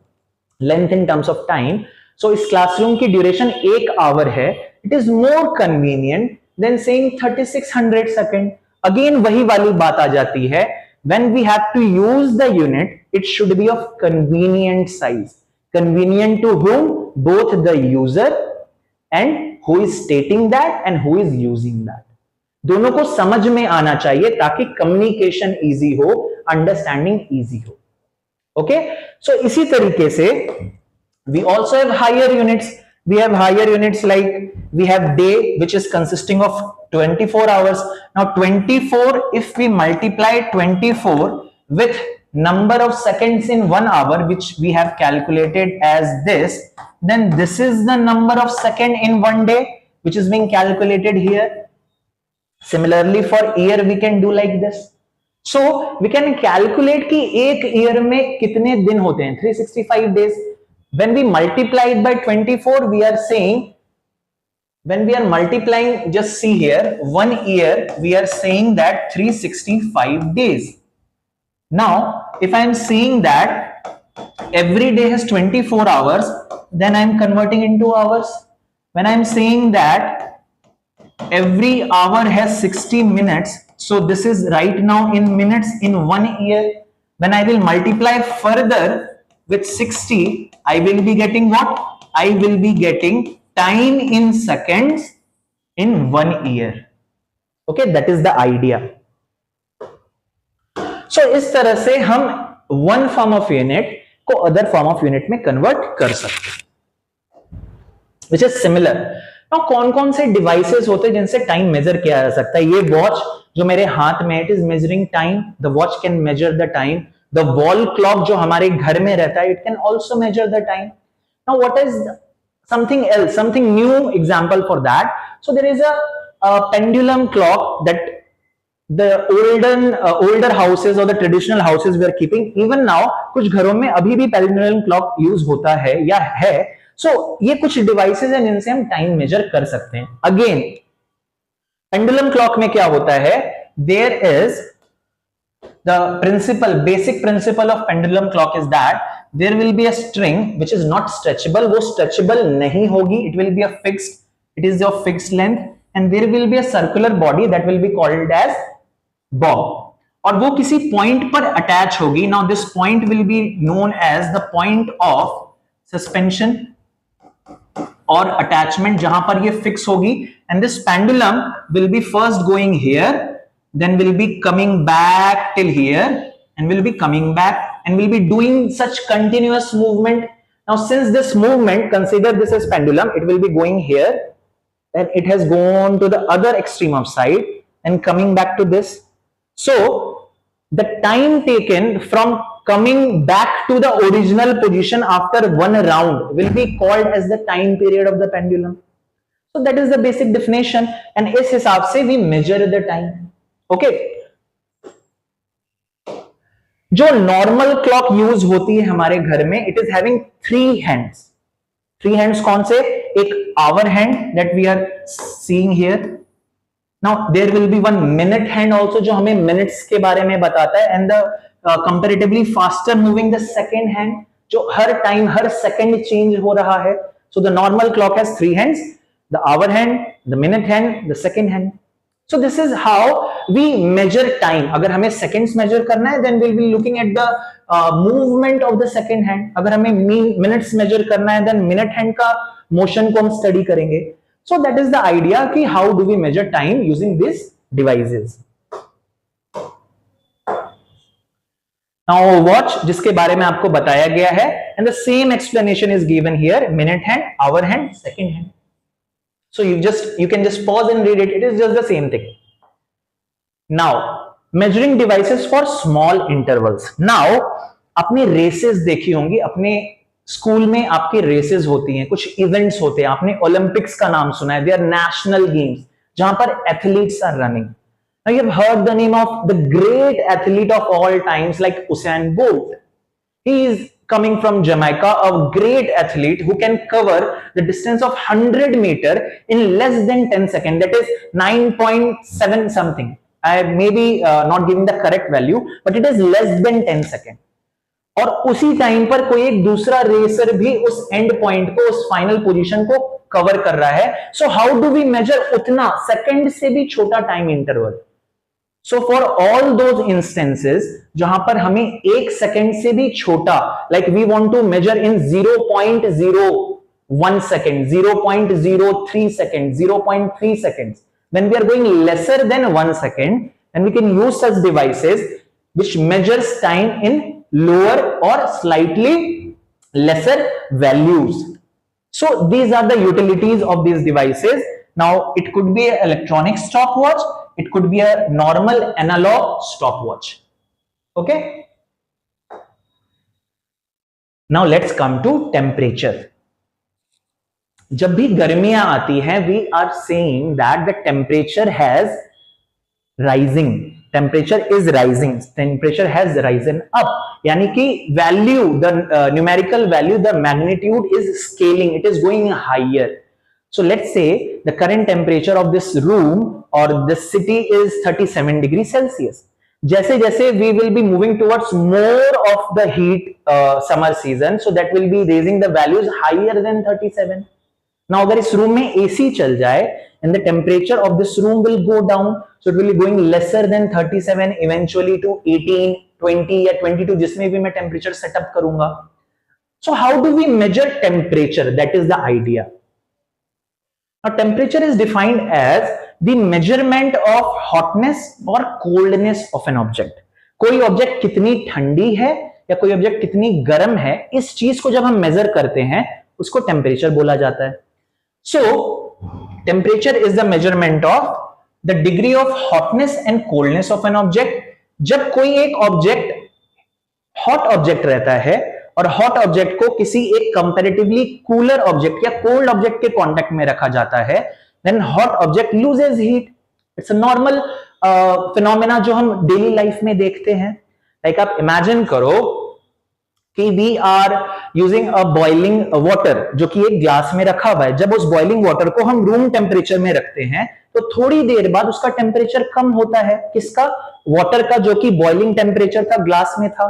S1: length in terms of time, so इस classroom की duration 1 hour है, it is more convenient than saying 3600 second. Again वही वाली बात आ जाती है, when we have to use the unit, it should be of convenient size. Convenient to whom? Both the user and who is stating that and who is using that. दोनों को समझ में आना चाहिए ताकि कम्युनिकेशन इजी हो, understanding easy हो. Okay, सो इसी तरीके से we also have higher units. We have higher units like we have day, which is consisting of 24 hours. Now 24, if we multiply 24 with number of seconds in 1 hour, which we have calculated as this, then this is the number of second in 1 day, which is being calculated here. Similarly for year we can do like this. So we can calculate कि एक year में कितने दिन होते हैं? 365 days. When we multiply it by 24, we are saying, when we are multiplying, just see here, 1 year, we are saying that 365 days. Now, if I am saying that every day has 24 hours, then I am converting into hours. When I am saying that every hour has 60 minutes, so this is right now in minutes in 1 year. When I will multiply further with 60, I will be getting what? I will be getting time in seconds in 1 year. Okay, that is the idea. So इस तरह से हम one form of unit को other form of unit में convert कर सकते हैं, which is similar. Now कौन कौन से डिवाइसेस होते हैं जिनसे टाइम मेजर किया जा सकता है? ये वॉच जो मेरे हाथ में, it is measuring time. The watch can measure the time. The wall clock जो हमारे घर में रहता है, it can also measure the time. Now what is something else, something new example for that? So there is a pendulum clock that the older houses or the traditional houses we are keeping. Even now कुछ घरों में अभी भी pendulum clock use होता है या है. So ये कुछ डिवाइसेस हैं जिनसे हम टाइम मेजर कर सकते हैं. अगेन पेंडुलम क्लॉक में क्या होता है? There is the principle, basic principle of pendulum clock is that there will be a string which is not stretchable. वो स्ट्रेचेबल नहीं होगी. It will be a fixed, it is your fixed length, and there will be a circular body that will be called as bob, और वो किसी point पर attach होगी. Now this point will be known as the point of suspension और attachment, जहां पर ये fix होगी. And this pendulum will be first going here, then will be coming back till here, and will be coming back, and will be doing such continuous movement. Now since this movement, consider this is pendulum, it will be going here, then it has gone to the other extreme of side and coming back to this. So the time taken from coming back to the original position after one round will be called as the time period of the pendulum. So that is the basic definition, and इस हिसाब से we measure the time. Okay, जो normal clock use होती है हमारे घर में, it is having 3 hands. 3 hands कौन से? एक hour hand that we are seeing here. Now there will be one minute hand also जो हमें minutes के बारे में बताता है, and the comparatively faster moving the second hand जो हर time हर second change हो रहा है. So the normal clock has 3 hands: the hour hand, the minute hand, the second hand. So this is how we measure time. अगर हमें seconds measure करना है, then we'll be looking at the movement of the second hand. अगर हमें minutes measure करना है, then minute hand का motion को हम study करेंगे. So that is the idea कि how do we measure time using these devices. Now watch, जिसके बारे में आपको बताया गया है, and the same explanation is given here: minute hand, hour hand, second hand. So you can just pause and read it. It is just the same thing. Now measuring devices for small intervals. Now आपने races देखी होंगी, अपने school में आपके races होती हैं, कुछ events होते हैं, आपने ओलंपिक्स का नाम सुना है, दे आर नेशनल गेम्स जहां पर athletes are running. Now you have heard the name of the great athlete of all times like Usain Bolt. He is coming from Jamaica, a great athlete who can cover the distance of 100 meter in less than 10 seconds. That is 9.7 something. I may be not giving the correct value, but it is less than 10 seconds. और उसी time पर कोई एक दूसरा racer भी उस and point को, उस फाइनल पोजीशन को कवर कर रहा है. So how do we measure उतना सेकंड से भी छोटा time interval? So for all those instances जहां पर हमें एक सेकंड से भी छोटा, like we want to measure in 0.01 second, 0.03 second, 0.3 seconds, when we are going lesser than 1 second, then we can use such devices which measures time in lower or slightly lesser values. So these are the utilities of these devices. Now it could be an electronic stopwatch, it could be a normal analog stopwatch. Okay, now let's come to temperature. जब भी गर्मियां आती हैं, we are saying that the temperature has rising, temperature is rising, temperature has risen up, यानी कि value, the numerical value, the magnitude is scaling, it is going higher. So let's say the current temperature of this room or this city is 37 degrees Celsius. जैसे जैसे we will be moving towards more of the heat summer season, so that will be raising the values higher than 37. Now अगर इस room में AC चल जाए and the temperature of this room will go down, so it will be going lesser than 37, eventually to 18, 20 या 22, जिसमें भी मैं temperature setup करूंगा. So how do we measure temperature? That is the idea. Now temperature is defined as the measurement of hotness or coldness of an object. कोई object कितनी ठंडी है या कोई ऑब्जेक्ट कितनी गर्म है, इस चीज को जब हम मेजर करते हैं उसको टेम्परेचर बोला जाता है. So temperature is the measurement of the degree of hotness and coldness of an object. जब कोई एक ऑब्जेक्ट हॉट ऑब्जेक्ट रहता है और हॉट ऑब्जेक्ट को किसी एक कंपैरेटिवली कूलर ऑब्जेक्ट या कोल्ड ऑब्जेक्ट के कांटेक्ट में रखा जाता है, then hot object loses heat. It's a normal phenomena जो हम डेली लाइफ में देखते हैं. लाइक आप इमेजिन करो कि we are using a boiling water जो कि एक ग्लास में रखा हुआ है. जब उस बॉइलिंग वाटर को हम रूम टेम्परेचर में रखते हैं तो थोड़ी देर बाद उसका टेम्परेचर कम होता है. किसका? वाटर का, जो कि बॉइलिंग टेम्परेचर था ग्लास में था.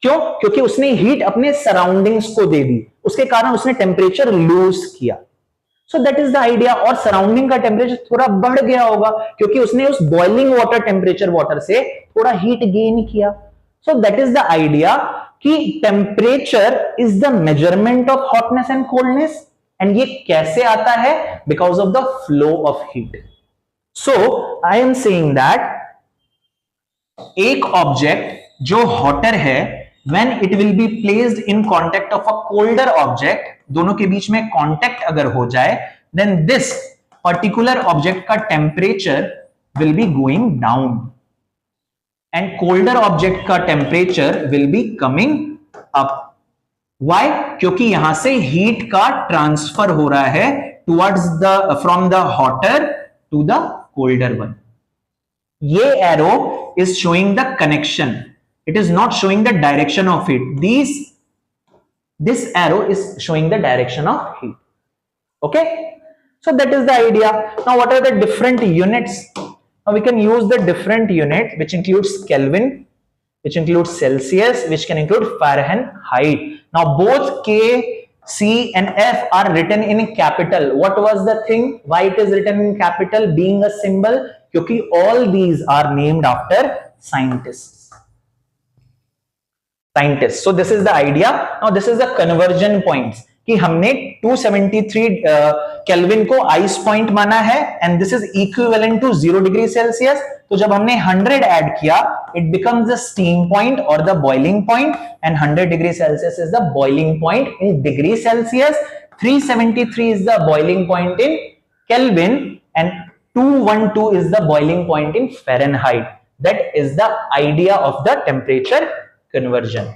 S1: क्यों? क्योंकि उसने हीट अपने सराउंडिंग्स को दे दी, उसके कारण उसने टेम्परेचर लूज किया. So that is the idea. और सराउंडिंग का टेम्परेचर थोड़ा बढ़ गया होगा क्योंकि उसने उस बॉइलिंग वाटर टेम्परेचर वाटर से थोड़ा हीट गेन किया. So that is the idea कि temperature is the measurement of hotness and coldness. And ये कैसे आता है? Because of the flow of heat. So I am saying that एक object जो हॉटर है, when it will be placed in contact of a colder object, दोनों के बीच में कांटेक्ट अगर हो जाए, then this particular object का temperature will be going down and colder object का temperature will be coming up. Why? क्योंकि यहां से हीट का ट्रांसफर हो रहा है towards the from the hotter to the colder one. ये arrow is showing the connection. It is not showing the direction of heat. This arrow is showing the direction of heat. Okay, so that is the idea. Now what are the different units? Now we can use the different unit which includes Kelvin, which includes Celsius, which can include Fahrenheit. Now both K, C and F are written in capital. What was the thing? Why it is written in capital being a symbol? क्योंकि all these are named after scientists. So this is the idea. Now this is the conversion points कि हमने 273 kelvin को ice point माना है and this is equivalent to 0 degree Celsius. तो जब हमने 100 add किया, it becomes the steam point or the boiling point and 100 degree Celsius is the boiling point in degree Celsius. 373 is the boiling point in Kelvin, and 212 is the boiling point in Fahrenheit. That is the idea of the temperature conversion.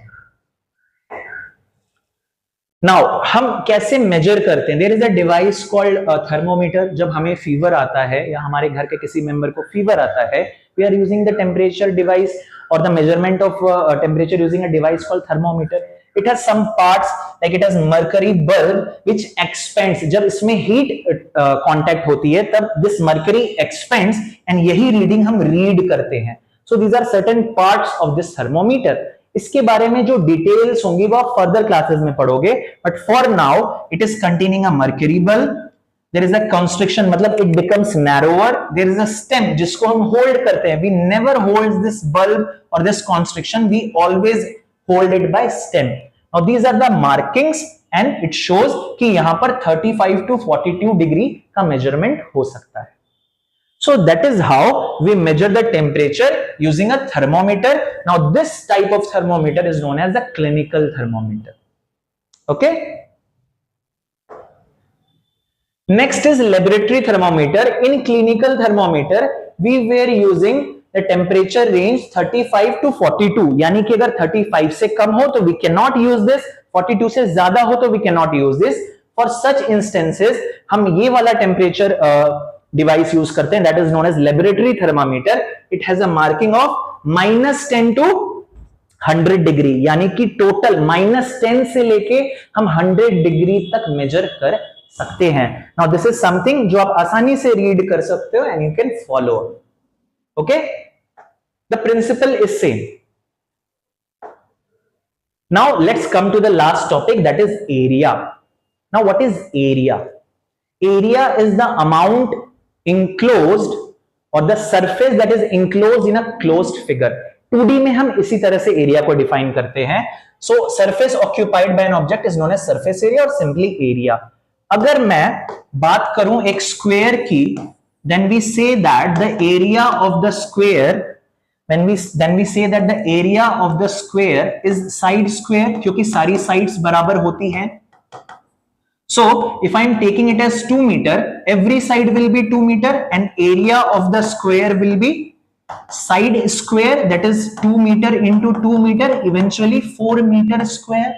S1: Now हम कैसे measure करते हैं? There is a device called thermometer. जब हमें fever आता है या हमारे घर के किसी मेंबर को फीवर आता है, we are using the temperature device और the measurement of temperature using a device called thermometer. It has some parts like it has mercury bulb which expands. जब इसमें हीट कांटेक्ट होती है तब दिस मर्करी एक्सपेंड्स एंड यही reading हम read करते हैं. So these are certain parts of this thermometer. इसके बारे में जो डिटेल्स होंगी वो आप फर्दर क्लासेस में पढ़ोगे, but for now it is containing a mercury bulb. There is a constriction, मतलब it becomes narrower. There is a stem जिसको हम होल्ड करते हैं. We never hold this bulb और this constriction, we always hold it by stem. Now these are the markings and it shows कि यहां पर 35 to 42 degree का measurement हो सकता है. So that is how we measure the temperature using a thermometer. Now this type of thermometer is known as the clinical thermometer. Okay. Next is laboratory thermometer. In clinical thermometer, we were using the temperature range 35 to 42. यानी कि अगर 35 से कम हो तो we cannot use this, 42 से ज्यादा हो तो we cannot use this. For such instances, हम ये वाला temperature डिवाइस यूज करते हैं, that is known as laboratory thermometer. It has a marking of -10 to 100 degree, यानी कि टोटल -10 से लेके हम 100 डिग्री तक मेजर कर सकते हैं. नाउ दिस इज समथिंग जो आप आसानी से रीड कर सकते हो and you can follow. Okay, the principle is same. Now let's come to the last topic, that is area. Now what is area? Area is the amount enclosed or the surface that is enclosed in a closed figure. 2D में हम इसी तरह से area को define करते हैं. So surface occupied by an object is known as surface area or simply area. अगर मैं बात करूं एक स्क्वायर की, then we say that the area of the square, then we say that the area of the square is side square, क्योंकि सारी sides बराबर होती हैं. So if I am taking it as 2 meter, every side will be 2 meter and area of the square will be side square, that is 2 meter into 2 meter, eventually 4 meter square.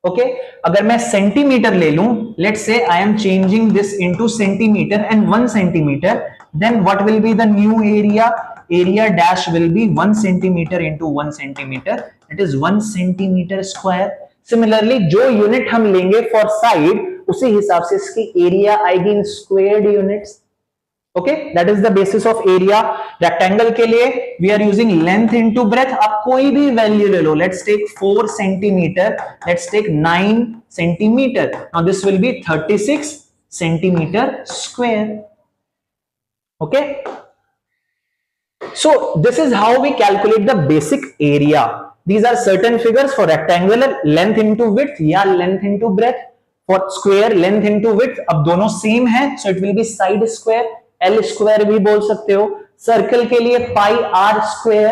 S1: Okay, अगर मैं centimetre ले लूं, let's say I am changing this into centimeter and 1 centimeter, then what will be the new area? Area dash will be 1 centimeter into 1 centimeter, it is 1 centimeter square. Similarly जो unit हम लेंगे for side, उसी हिसाब से इसकी area आएगी in squared units. Okay, that is the basis of area. Rectangle के लिए we are using length into breadth. आप कोई भी वैल्यू ले लो, let's take 4 centimetre, let's take 9 centimetre. Now this will be 36 centimetre square. Okay, so this is how we calculate the basic area. These are certain figures for rectangular, length into width या length into breadth. For square, length into width. अब दोनों same है, so it will be side square. L square भी बोल सकते हो. Circle के लिए pi r square.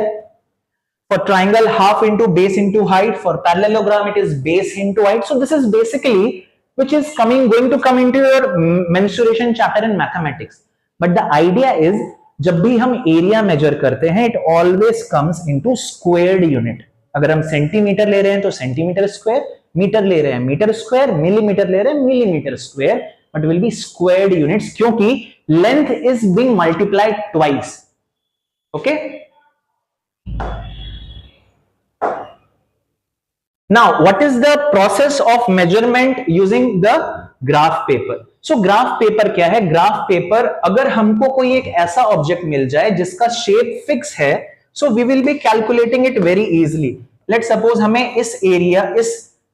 S1: For triangle, half into base into height. For parallelogram, it is base into height. So this is basically which is going to come into your mensuration chapter in mathematics. But the idea is जब भी हम area major करते हैं, it always comes into squared unit. अगर हम centimetre ले रहे हैं तो सेंटीमीटर स्क्वायर, मीटर ले रहे हैं मीटर स्क्वायर, मिलीमीटर ले रहे हैं millimetre square, but will be squared units क्योंकि length is being multiplied twice. Okay, now what is the process of measurement using the graph paper? So graph paper क्या है? Graph paper, अगर हमको कोई एक ऐसा ऑब्जेक्ट मिल जाए जिसका शेप फिक्स है, so we will be calculating it very easily. Let's suppose हमें इस एरिया, इस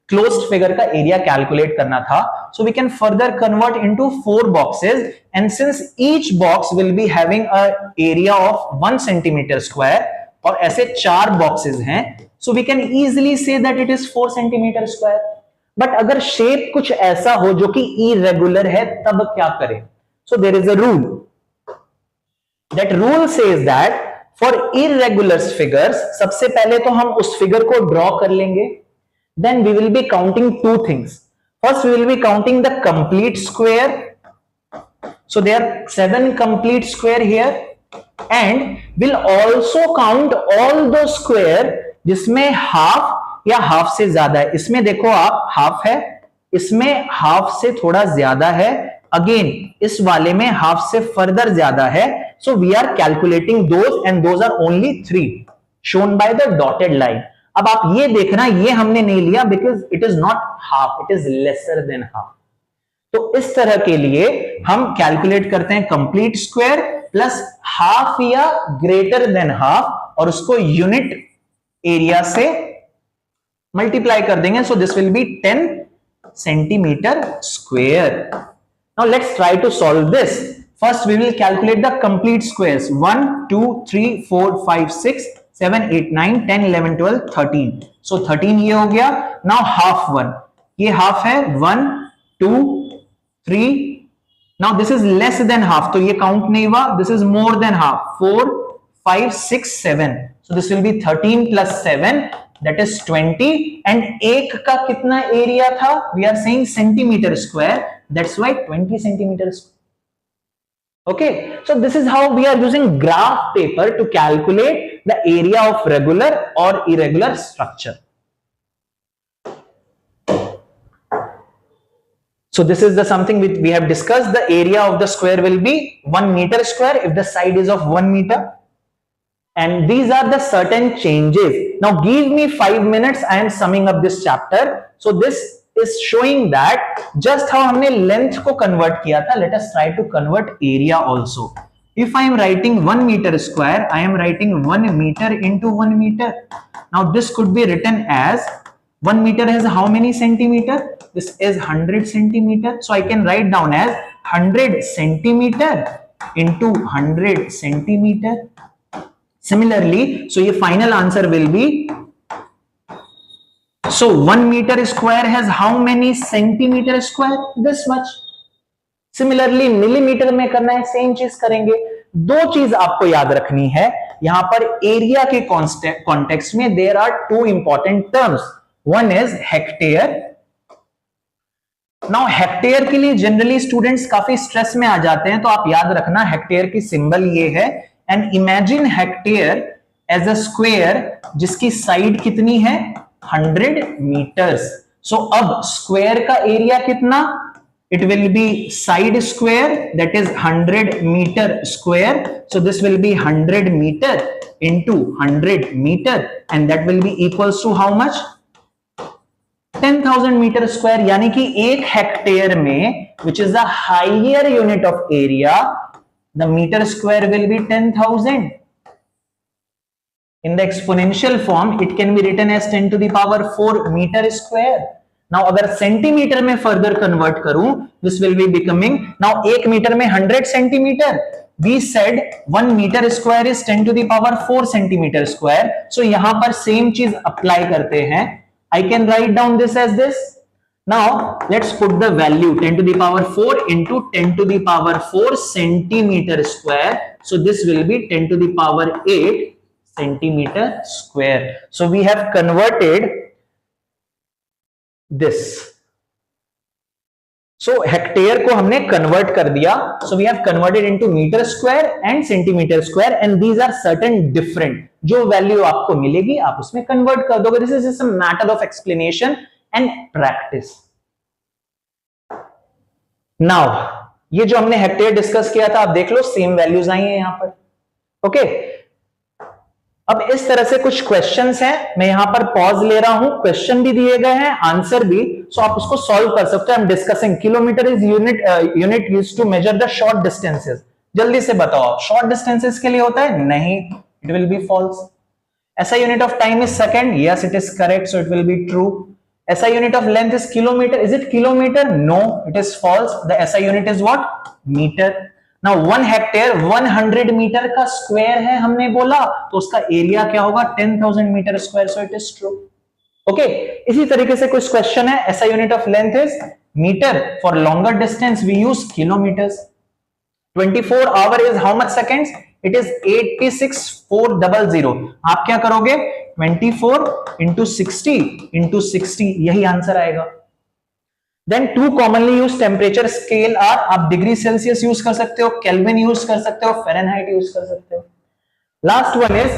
S1: closed figure का एरिया कैलकुलेट करना था, so we can further convert into 4 boxes, and since each box will be having a area of 1 centimeter square, और ऐसे 4 boxes हैं, so we can easily say that it is 4 centimeter square. But अगर shape कुछ ऐसा हो जो कि irregular है, तब क्या करें? So there is a rule. That rule says that for irregular figures, सबसे पहले तो हम उस फिगर को ड्रॉ कर लेंगे. Then we will be counting 2 things. First we will be counting the complete square. So there are 7 complete square here, and will also count all those square जिसमें half या हाफ से ज्यादा है. इसमें देखो आप हाफ है, इसमें हाफ से थोड़ा ज्यादा है, अगेन इस वाले में हाफ से फर्दर ज्यादा है. So we are calculating those and those are only 3 shown by the dotted line. अब आप ये देखना, ये हमने नहीं लिया because it is not half, it is lesser than half. तो इस तरह के लिए हम कैलकुलेट करते हैं कंप्लीट स्क्वायर प्लस हाफ या ग्रेटर देन हाफ, और उसको यूनिट एरिया से मल्टीप्लाई कर देंगे. So this will be 10 centimetre square. Now let's try to solve this. First we will calculate the complete squares. 1 2 3 4 5 6 7 8 9 10 11 12 13. सो 13 ये हो गया. नाउ हाफ 1, ये हाफ है. 1 2 3. Now this is less than half, तो ये काउंट नहीं हुआ. This is more than half. 4 5 6 7. So this will be 13 plus 7, that is 20. And एक का कितना एरिया था? We are saying centimeter square. That's why 20 centimeter square. Okay, so this is how we are using graph paper to calculate the area of regular or irregular structure. So this is the something which we have discussed. The area of the square will be 1 meter square if the side is of 1 meter. And these are the certain changes. Now give me 5 minutes. I am summing up this chapter. So this is showing that just how हमने length को convert किया था. Let us try to convert area also. If I am writing 1 meter square, I am writing 1 meter into 1 meter. Now this could be written as 1 meter has how many centimeter? This is 100 centimeter. So I can write down as 100 centimeter into 100 centimeter. Similarly, so your final answer will be, so 1 meter square has how many centimeter square? This much. Similarly, millimeter में करना है, same चीज करेंगे. दो चीज आपको याद रखनी है यहां पर एरिया के कॉन्टेक्स्ट में. There are two important terms. One is hectare. Now hectare के लिए जनरली स्टूडेंट्स काफी स्ट्रेस में आ जाते हैं, तो आप याद रखना हेक्टेयर की सिंबल ये है. And imagine hectare as a square जिसकी साइड कितनी है? 100 मीटर्स. सो अब स्क्वायर का एरिया कितना? It will be side square, that is 100 meter square. So this will be 100 meter into 100 meter, and that will be equals to how much? 10,000 meter square. यानी कि एक hectare में, which is the higher unit of area, the meter square will be 10,000. In the exponential form, it can be written as 10 to the power 4 meter square. Now अगर centimetre में further convert करूं, this will be becoming, now 1 metre में 100 centimetre. We said 1 metre square is 10 to the power 4 centimetre square. So यहां पर same चीज apply करते हैं. I can write down this as this. Now let's put the value 10 to the power 4 into 10 to the power 4 centimeter square. So this will be 10 to the power 8 centimeter square. So we have converted this. So hectare को हमने convert कर दिया. So we have converted into metre square and centimetre square, एंड these are certain different. जो value आपको मिलेगी आप उसमें कन्वर्ट कर दोगे. This is just a matter of explanation and practice. Now ये जो हमने हेक्टेयर डिस्कस किया था, आप देख लो सेम वैल्यूज आई हैं यहां पर. ओके, अब इस तरह से कुछ क्वेश्चंस हैं. मैं यहां पर पॉज ले रहा हूं. क्वेश्चन भी दिए गए हैं, आंसर भी, सो आप उसको सॉल्व कर सकते हो. I am discussing kilometre is unit used to measure the short distances. जल्दी से बताओ, शॉर्ट डिस्टेंसेस के लिए होता है? नहीं, it will be false. SI unit of time is second. Yes, it is correct, so it will be true. SI unit of length is kilometre. Is it kilometre? No, it is false. The SI unit is what? Metre. Now 1 hectare 100 metre का square है हमने बोला, तो उसका area क्या होगा? 10,000 metre square. So it is true. Okay, इसी तरीके से कुछ क्वेश्चन है. SI unit of length is metre. For longer distance we use kilometres. 24 hour is how much seconds? It is 86,400. आप क्या करोगे? 24 into 60 into 60, यही आंसर आएगा. Then two commonly use temperature scale are, आप डिग्री सेल्सियस यूज कर सकते हो, kelvin use कर सकते हो, फ़ारेनहाइट यूज कर सकते हो. Last one is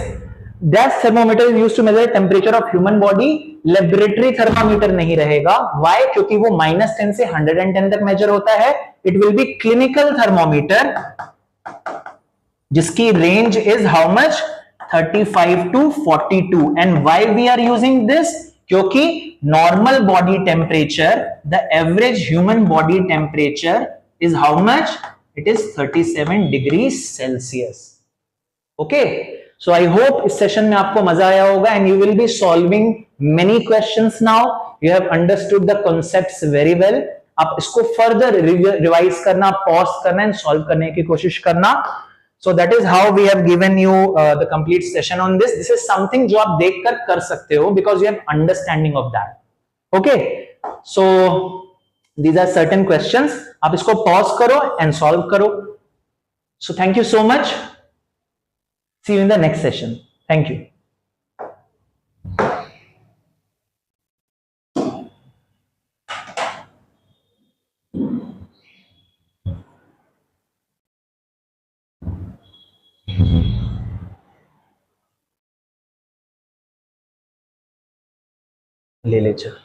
S1: dash thermometer is used to measure temperature of human body. Laboratory thermometer नहीं रहेगा. व्हाई? क्योंकि वो -10 से 110 तक मेजर होता है. It will be clinical thermometer जिसकी range is how much? 35 to 42. And why we are using this? क्योंकि normal body temperature, the average human body temperature is how much? It is 37 degree Celsius. Okay, so I hope इस session में आपको मजा आया होगा and you will be solving many questions now. You have understood the concepts very well. आप इसको further revise करना, pause करना एंड सॉल्व करने की कोशिश करना. So that is how we have given you the complete session on this. This is something जो आप देखकर कर सकते हो because you have understanding of that. Okay, so these are certain questions. आप इसको pause करो and solve करो. So thank you so much. See you in the next session. Thank you. ले ले चल.